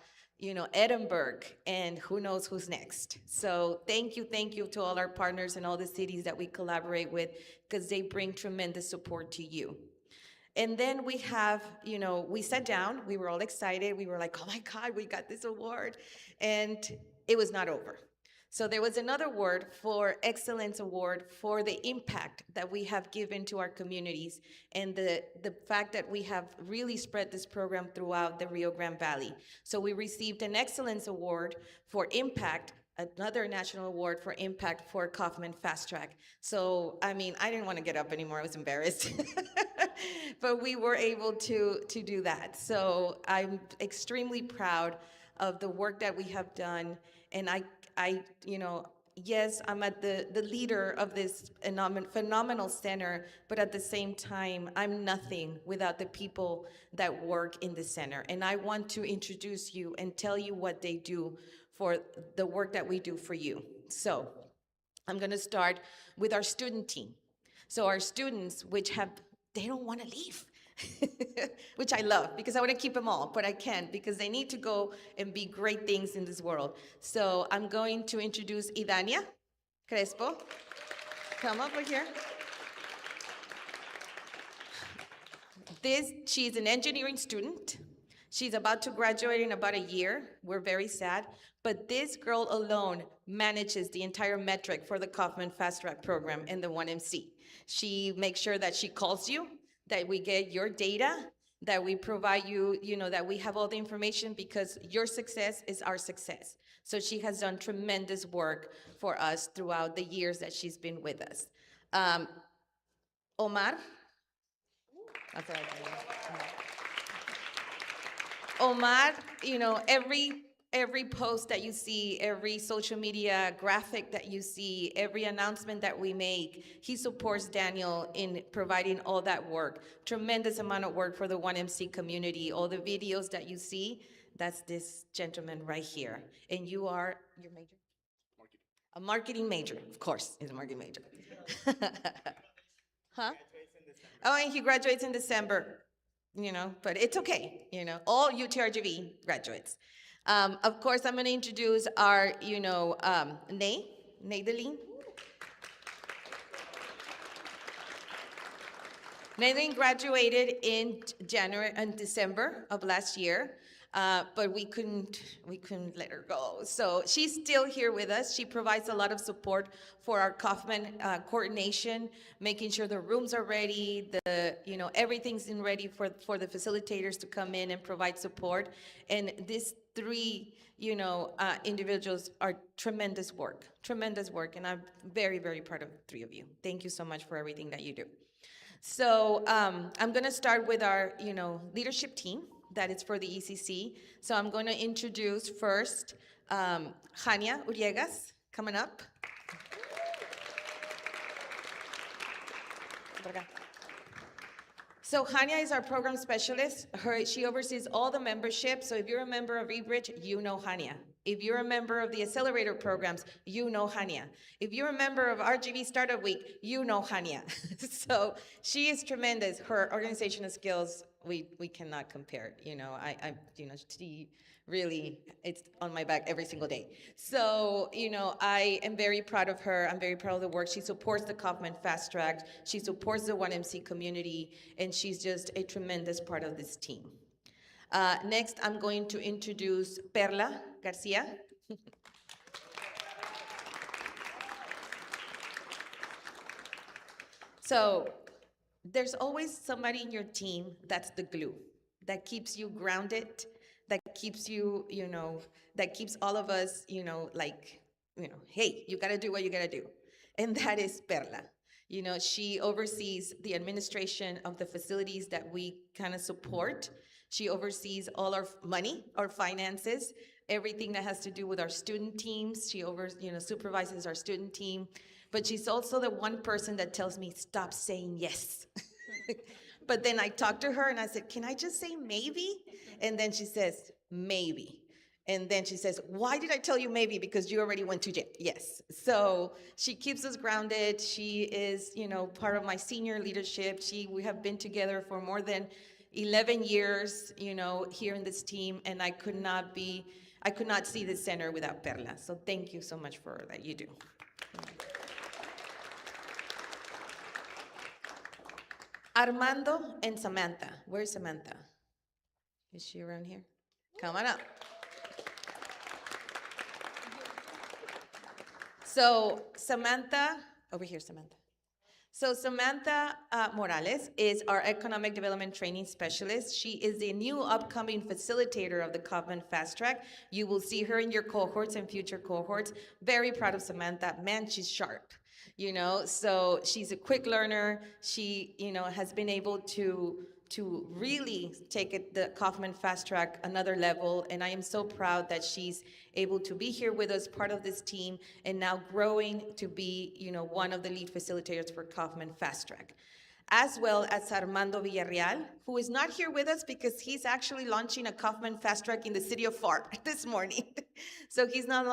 Edinburgh, and who knows who's next. So thank you to all our partners and all the cities that we collaborate with, because they bring tremendous support to you. And then we have, we sat down, we were all excited. We were like, oh my God, we got this award. And it was not over. So there was another award for Excellence Award for the impact that we have given to our communities and the fact that we have really spread this program throughout the Rio Grande Valley. So we received an Excellence Award for impact another national award for impact for Kaufman Fast Track. So, I mean, I didn't want to get up anymore. I was embarrassed. But we were able to do that. So I'm extremely proud of the work that we have done. And yes, I'm at the leader of this phenomenal center, but at the same time, I'm nothing without the people that work in the center. And I want to introduce you and tell you what they do for the work that we do for you. So I'm gonna start with our student team. So our students, they don't wanna leave. Which I love because I want to keep them all, but I can't because they need to go and be great things in this world. So I'm going to introduce Idania Crespo. Come over here. She's an engineering student. She's about to graduate in about a year. We're very sad. But this girl alone manages the entire metric for the Kaufman Fast Track program and the 1MC. She makes sure that she calls you, that we get your data, that we provide you, that we have all the information because your success is our success. So she has done tremendous work for us throughout the years that she's been with us. Omar. That's all right. Omar, every post that you see, every social media graphic that you see, every announcement that we make, he supports Daniel in providing all that work. Tremendous amount of work for the 1MC community. All the videos that you see, that's this gentleman right here. And you're major? Marketing. A marketing major, of course, he's a marketing major. Huh? Oh, and he graduates in December. But it's okay, all UTRGV graduates. Of course, I'm going to introduce our, Naydeline. Naydeline graduated in December of last year, but we couldn't let her go. So she's still here with us. She provides a lot of support for our Kaufman coordination, making sure the rooms are ready, everything's ready for the facilitators to come in and provide support. And these three, individuals are tremendous work, and I'm very, very proud of the three of you. Thank you so much for everything that you do. So I'm going to start with our, leadership team that is for the ECC. So I'm going to introduce first Jania Uriegas, coming up. So Jania is our program specialist. She oversees all the membership. So if you're a member of eBridge, you know Jania. If you're a member of the accelerator programs, you know Jania. If you're a member of RGV Startup Week, you know Jania. So she is tremendous. Her organizational skills, we cannot compare. She really, it's on my back every single day. So, I am very proud of her. I'm very proud of the work. She supports the Kaufman Fast Track. She supports the 1MC community, and she's just a tremendous part of this team. Next, I'm going to introduce Perla Garcia. So there's always somebody in your team that's the glue, that keeps you grounded, that keeps you, that keeps all of us, hey, you gotta do what you gotta do. And that is Perla. She oversees the administration of the facilities that we kind of support. She oversees all our money, our finances, everything that has to do with our student teams. She supervises our student team. But she's also the one person that tells me, stop saying yes. But then I talked to her and I said, can I just say maybe? And then she says, maybe. And then she says, why did I tell you maybe? Because you already went to jail. Yes. So she keeps us grounded. She is, part of my senior leadership. We have been together for more than 11 years, here in this team. And I could not see the center without Perla. So thank you so much for that you do. Armando and Samantha. Where's Samantha? Is she around here? Come on up. So Samantha, over here, Samantha. So Samantha Morales is our Economic Development Training Specialist. She is the new upcoming facilitator of the Kaufman Fast Track. You will see her in your cohorts and future cohorts. Very proud of Samantha. Man, she's sharp, so she's a quick learner. She, has been able to really take the Kaufman Fast Track another level, and I am so proud that she's able to be here with us, part of this team, and now growing to be, one of the lead facilitators for Kaufman Fast Track. As well as Armando Villarreal, who is not here with us because he's actually launching a Kaufman Fast Track in the city of FAR this morning. So he's not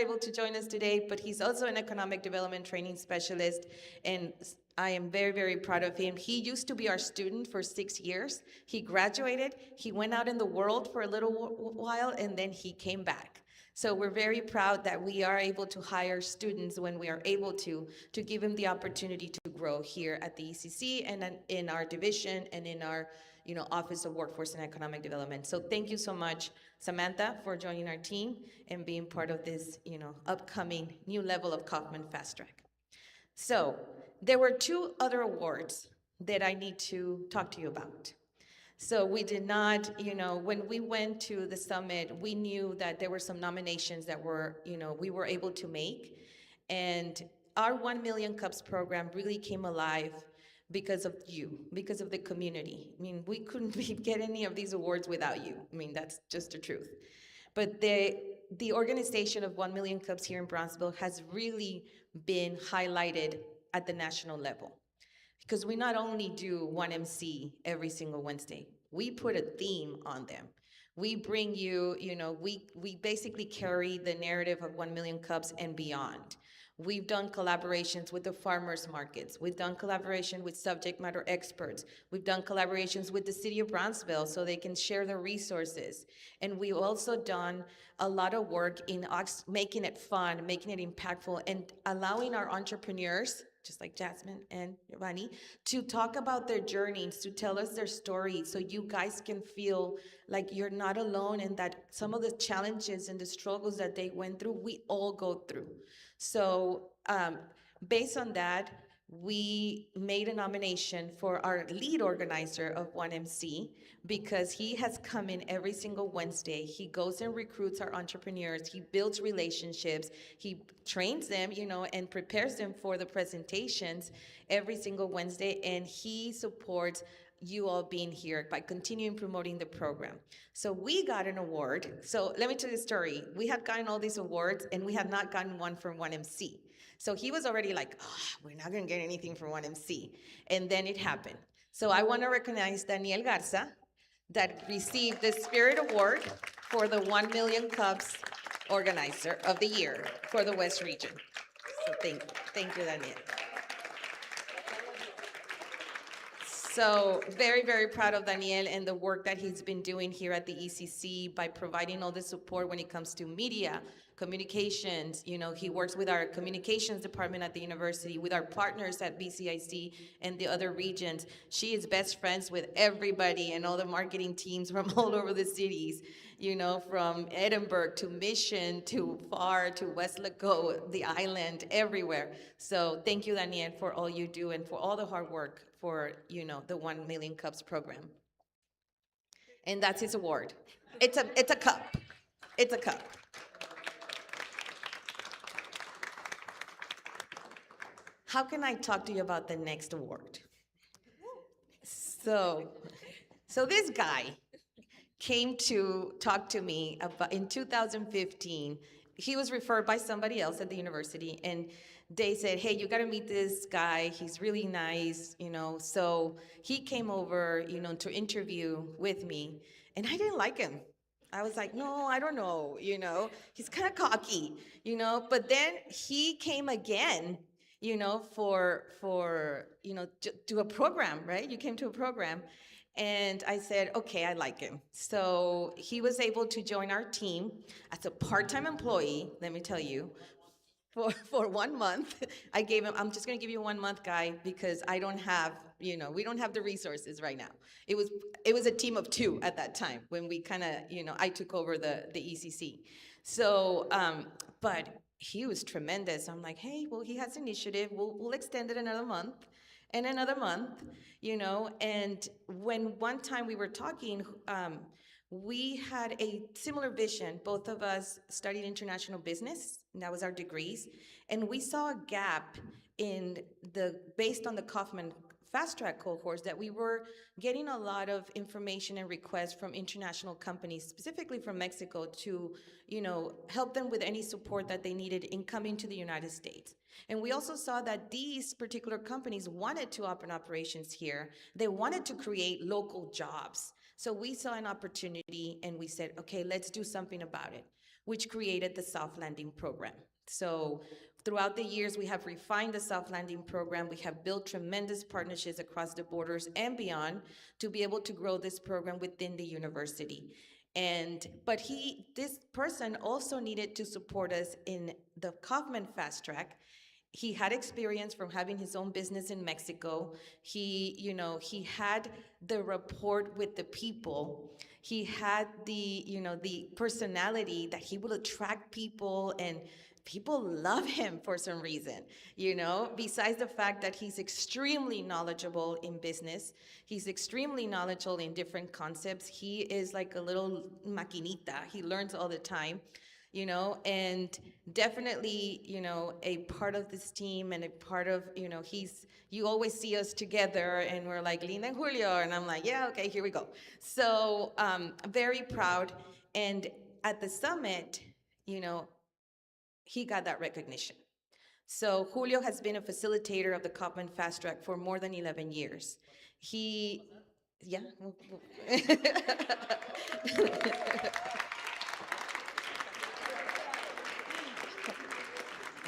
able to join us today, but he's also an economic development training specialist, and I am very, very proud of him. He used to be our student for 6 years. He graduated, he went out in the world for a little while, and then he came back. So we're very proud that we are able to hire students when we are able to give them the opportunity to grow here at the ECC and in our division and in our, Office of Workforce and Economic Development. So thank you so much, Samantha, for joining our team and being part of this, upcoming new level of Kaufman Fast Track. So there were 2 other awards that I need to talk to you about. So we did not, when we went to the summit, we knew that there were some nominations that were, we were able to make. And our 1 Million Cups program really came alive because of you, because of the community. I mean, we couldn't get any of these awards without you. I mean, that's just the truth. But the organization of 1 Million Cups here in Brownsville has really been highlighted at the national level. Because we not only do 1MC every single Wednesday, we put a theme on them. We bring you, we basically carry the narrative of 1 Million Cups and beyond. We've done collaborations with the farmers markets. We've done collaboration with subject matter experts. We've done collaborations with the city of Brownsville so they can share their resources. And we've also done a lot of work in making it fun, making it impactful, and allowing our entrepreneurs, just like Jasmine and Giovanni, to talk about their journeys, to tell us their stories, so you guys can feel like you're not alone and that some of the challenges and the struggles that they went through, we all go through. So based on that, we made a nomination for our lead organizer of 1MC because he has come in every single Wednesday. He goes and recruits our entrepreneurs. He builds relationships. He trains them, and prepares them for the presentations every single Wednesday. And he supports you all being here by continuing promoting the program. So we got an award. So let me tell you a story. We had gotten all these awards and we had not gotten one from 1MC. So he was already like, we're not gonna get anything from 1MC. And then it happened. So I wanna recognize Daniel Garza that received the Spirit Award for the 1 Million Cups Organizer of the Year for the West Region. So thank you, Daniel. So very, very proud of Daniel and the work that he's been doing here at the ECC by providing all the support when it comes to media, communications. He works with our communications department at the university, with our partners at BCIC and the other regions. She is best friends with everybody and all the marketing teams from all over the cities, from Edinburgh to Mission to FAR to Westlaco, the island, everywhere. So thank you, Daniel, for all you do and for all the hard work for, the 1 Million Cups program. And that's his award. It's a cup. It's a cup. How can I talk to you about the next award? So this guy came to talk to me about in 2015. He was referred by somebody else at the university, and they said, hey, you gotta meet this guy. He's really nice, So he came over, to interview with me, and I didn't like him. I was like, no, I don't know, He's kind of cocky, But then he came again, for to a program, right? You came to a program. And I said, okay, I like him. So he was able to join our team as a part-time employee, let me tell you, for 1 month. I gave him, I'm just gonna give you a 1 month, guy, because I don't have, we don't have the resources right now. It was a team of 2 at that time when we kind of, I took over the ECC. So, but he was tremendous. I'm like, hey, well, he has initiative. We'll extend it another month and another month, you know. And when one time we were talking, we had a similar vision. Both of us studied international business, and that was our degrees. And we saw a gap based on the Kaufman fast track cohorts, that we were getting a lot of information and requests from international companies, specifically from Mexico, to, you know, help them with any support that they needed in coming to the United States. And we also saw that these particular companies wanted to open operations here. They wanted to create local jobs. So we saw an opportunity and we said, okay, let's do something about it, which created the Soft Landing program. So throughout the years, we have refined the Soft Landing program. We have built tremendous partnerships across the borders and beyond to be able to grow this program within the university. But this person also needed to support us in the Kaufman Fast Track. He had experience from having his own business in Mexico. He had the rapport with the people. He had the personality that he will attract people, and people love him for some reason, besides the fact that he's extremely knowledgeable in business. He's extremely knowledgeable in different concepts. He is like a little maquinita. He learns all the time. And definitely, a part of this team and a part of, you always see us together and we're like, Linda and Julio, and I'm like, yeah, okay, here we go. So very proud. And at the summit, he got that recognition. So Julio has been a facilitator of the Kaufman Fast Track for more than 11 years. Yeah.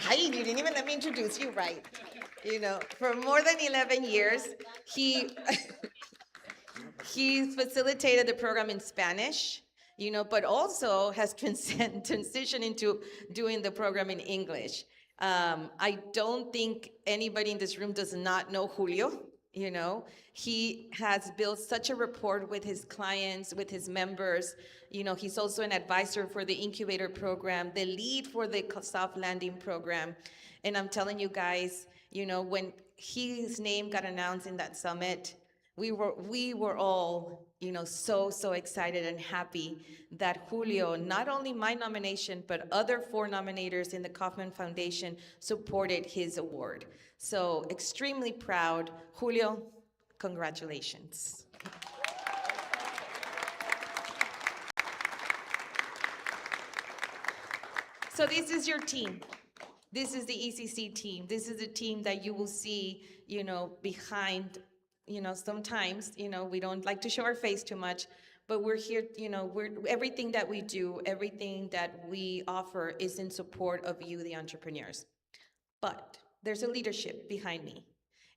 Hi, you didn't even let me introduce you right. For more than 11 years, he's facilitated the program in Spanish, but also has transitioned into doing the program in English. I don't think anybody in this room does not know Julio. He has built such a rapport with his clients, with his members. He's also an advisor for the incubator program, the lead for the Soft Landing program. And I'm telling you guys, when his name got announced in that summit, we were all, so excited and happy that Julio, not only my nomination, but other 4 nominators in the Kaufman Foundation supported his award. So extremely proud. Julio, congratulations. So this is your team. This is the ECC team. This is a team that you will see, behind, sometimes, we don't like to show our face too much, but we're here, everything that we do, everything that we offer is in support of you, the entrepreneurs. But there's a leadership behind me.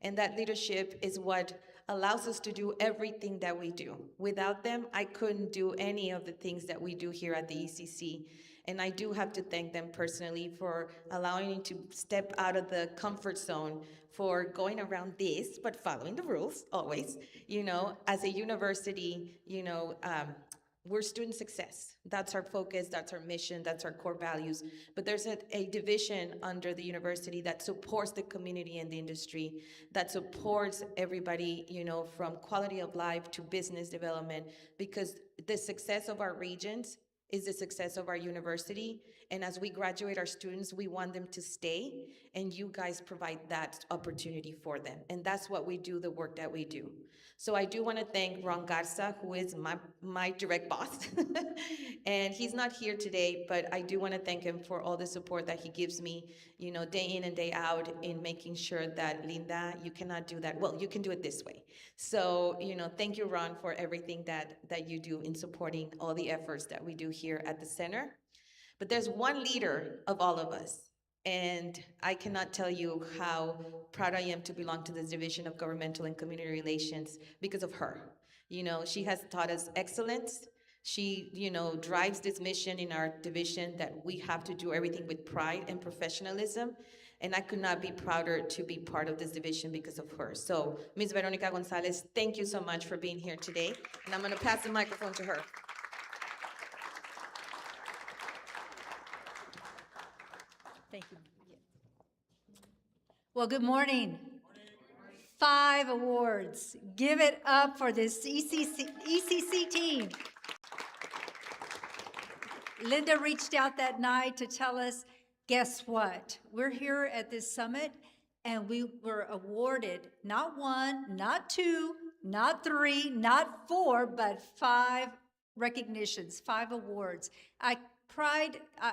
And that leadership is what allows us to do everything that we do. Without them, I couldn't do any of the things that we do here at the ECC. And I do have to thank them personally for allowing me to step out of the comfort zone, for going around this, but following the rules always. As a university, we're student success. That's our focus, that's our mission, that's our core values. But there's a division under the university that supports the community and the industry, that supports everybody, from quality of life to business development, because the success of our regions is the success of our university. And as we graduate our students, we want them to stay, and you guys provide that opportunity for them. And that's what we do, the work that we do. So I do want to thank Ron Garza, who is my direct boss. And he's not here today, but I do want to thank him for all the support that he gives me, day in and day out, in making sure that, Linda, you cannot do that. Well, you can do it this way. So, thank you, Ron, for everything that you do in supporting all the efforts that we do here at the center. But there's one leader of all of us, and I cannot tell you how proud I am to belong to this Division of Governmental and Community Relations because of her. She has taught us excellence. She, drives this mission in our division that we have to do everything with pride and professionalism. And I could not be prouder to be part of this division because of her. So, Ms. Veronica Gonzalez, thank you so much for being here today. And I'm going to pass the microphone to her. Well, good morning. 5 awards. Give it up for this ECC team. Linda reached out that night to tell us, guess what? We're here at this summit and we were awarded not 1, not 2, not 3, not 4, but 5 recognitions, 5 awards. I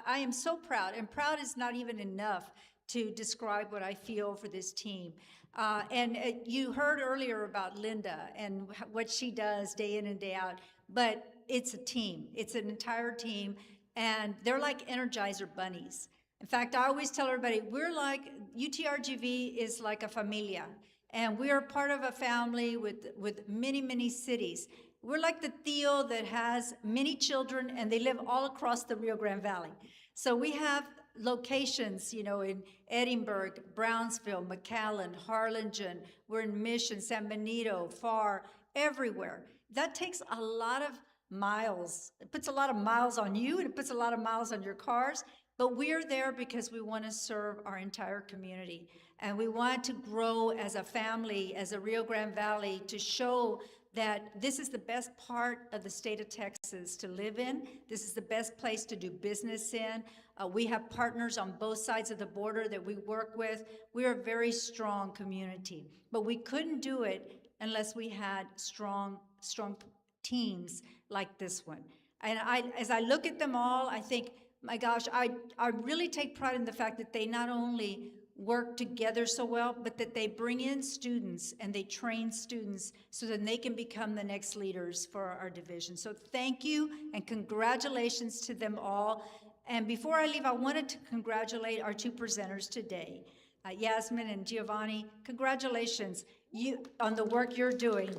am so proud, and proud is not even enough to describe what I feel for this team. And you heard earlier about Linda and what she does day in and day out, but it's a team. It's an entire team, and they're like Energizer bunnies. In fact, I always tell everybody, we're like, UTRGV is like a familia, and we are part of a family with many, many cities. We're like the tío that has many children, and they live all across the Rio Grande Valley. So we have locations, in Edinburgh, Brownsville, McAllen, Harlingen. We're in Mission, San Benito, Far, everywhere. That takes a lot of miles. It puts a lot of miles on you, and it puts a lot of miles on your cars. But we're there because we want to serve our entire community. And we want to grow as a family, as a Rio Grande Valley, to show that this is the best part of the state of Texas to live in. This is the best place to do business in. We have partners on both sides of the border that we work with. We are a very strong community, but we couldn't do it unless we had strong teams like this one. And as I look at them all, I think, my gosh, I really take pride in the fact that they not only work together so well, but that they bring in students and they train students so that they can become the next leaders for our division. So thank you and congratulations to them all. And before I leave, I wanted to congratulate our 2 presenters today, Yasmin and Giovanni. Congratulations on the work you're doing.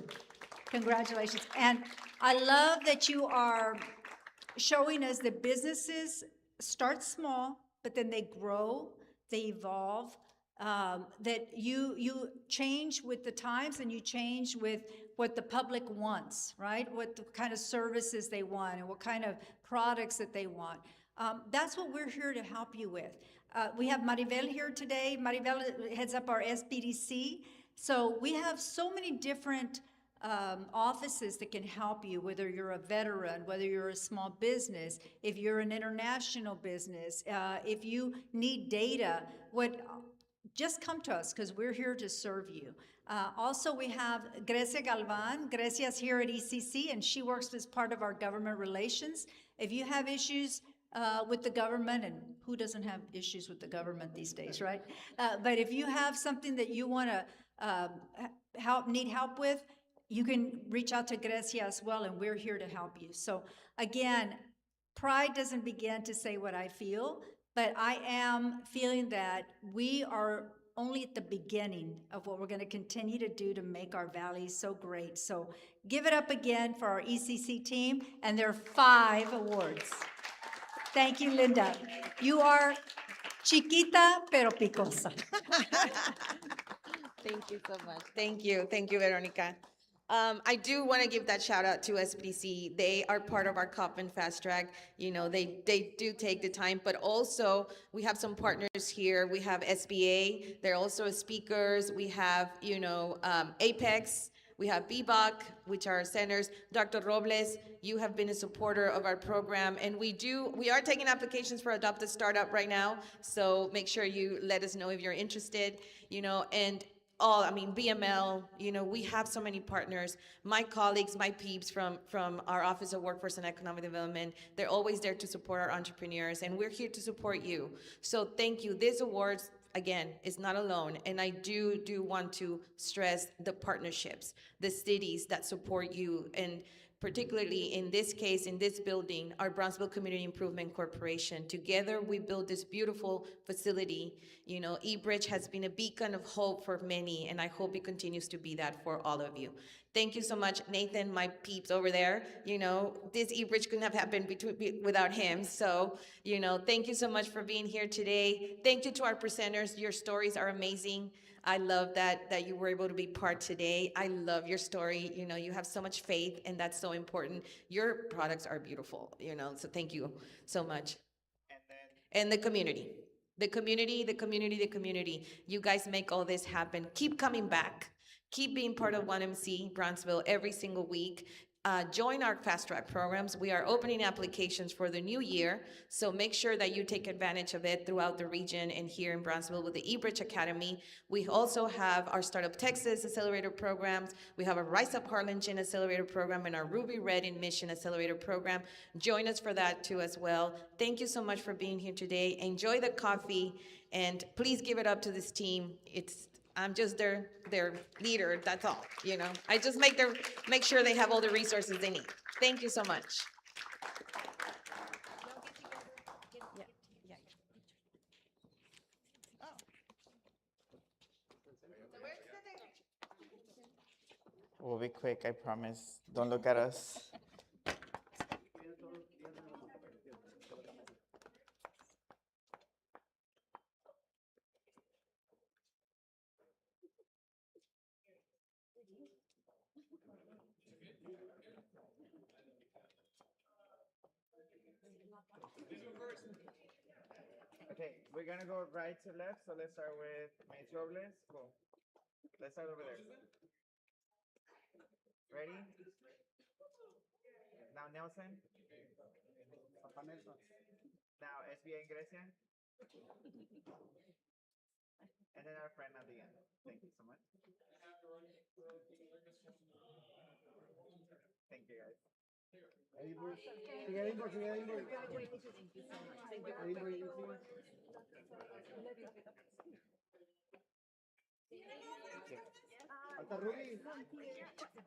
Congratulations. And I love that you are showing us that businesses start small, but then they grow, they evolve, that you change with the times and you change with what the public wants, right? What the kind of services they want and what kind of products that they want. That's what we're here to help you with. We have Maribel here today. Maribel heads up our SBDC. So we have so many different offices that can help you, whether you're a veteran, whether you're a small business, if you're an international business, if you need data, just come to us because we're here to serve you. Also, we have Grecia Galvan. Grecia's here at ECC, and she works as part of our government relations. If you have issues with the government, and who doesn't have issues with the government these days, right? But if you have something that you want to need help with, you can reach out to Grecia as well, and we're here to help you. So again, pride doesn't begin to say what I feel, but I am feeling that we are only at the beginning of what we're going to continue to do to make our valley so great. So give it up again for our ECC team, and there are 5 awards. Thank you, Linda. You are chiquita pero picosa. Thank you so much. Thank you, Veronica. I do want to give that shout out to SBDC. They are part of our COP and Fast Track. They do take the time, but also we have some partners here. We have SBA. They're also speakers. We have, Apex. We have BBOC, which are our centers. Dr. Robles, you have been a supporter of our program, and we are taking applications for Adopt a Startup right now, so make sure you let us know if you're interested, and BML, we have so many partners. My colleagues, my peeps from our Office of Workforce and Economic Development, they're always there to support our entrepreneurs, and we're here to support you. So thank you. This awards, again, is not alone, and I do want to stress the partnerships, the cities that support you, and particularly in this case, in this building, our Brownsville Community Improvement Corporation. Together, we built this beautiful facility. eBridge has been a beacon of hope for many, and I hope it continues to be that for all of you. Thank you so much, Nathan, my peeps over there. This eBridge couldn't have happened without him. So, thank you so much for being here today. Thank you to our presenters. Your stories are amazing. I love that you were able to be part today. I love your story. You have so much faith, and that's so important. Your products are beautiful, so thank you so much. And the community. The community, the community, the community. You guys make all this happen. Keep coming back. Keep being part of 1MC Brownsville every single week. Join our fast track programs. We are opening applications for the new year, so make sure that you take advantage of it throughout the region and here in Brownsville with the eBridge Academy. We also have our Startup Texas Accelerator programs. We have a Rise Up Harlingen Accelerator program and our Ruby Red in Mission Accelerator program. Join us for that too as well. Thank you so much for being here today. Enjoy the coffee and please give it up to this team. I'm just their leader, that's all, you know. I just make sure they have all the resources they need. Thank you so much. We'll be quick, I promise. Don't look at us. Okay, we're gonna go right to left, so let's start with Mace Robles. Cool. Let's start over there. Ready? Now Nelson. Now SBA and Grecia. And then our friend at the end. Thank you so much. Thank you guys.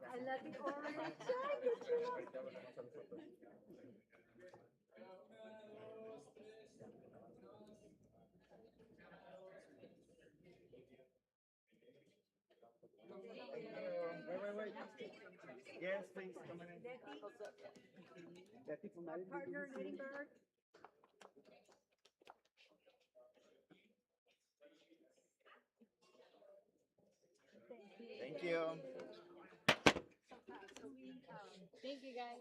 I love you already. Wait. Yes, please, come on in. Partner Lindbergh. Thank you. Thank you, guys.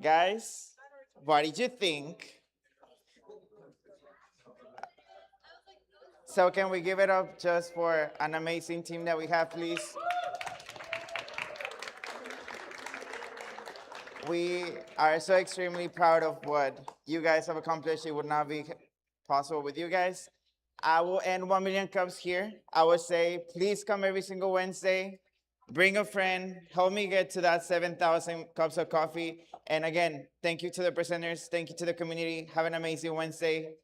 Guys, what did you think? So can we give it up just for an amazing team that we have, please? We are so extremely proud of what you guys have accomplished. It would not be possible with you guys. I will end 1 million cups here. I would say, please come every single Wednesday. Bring a friend. Help me get to that 7,000 cups of coffee. And again, thank you to the presenters. Thank you to the community. Have an amazing Wednesday.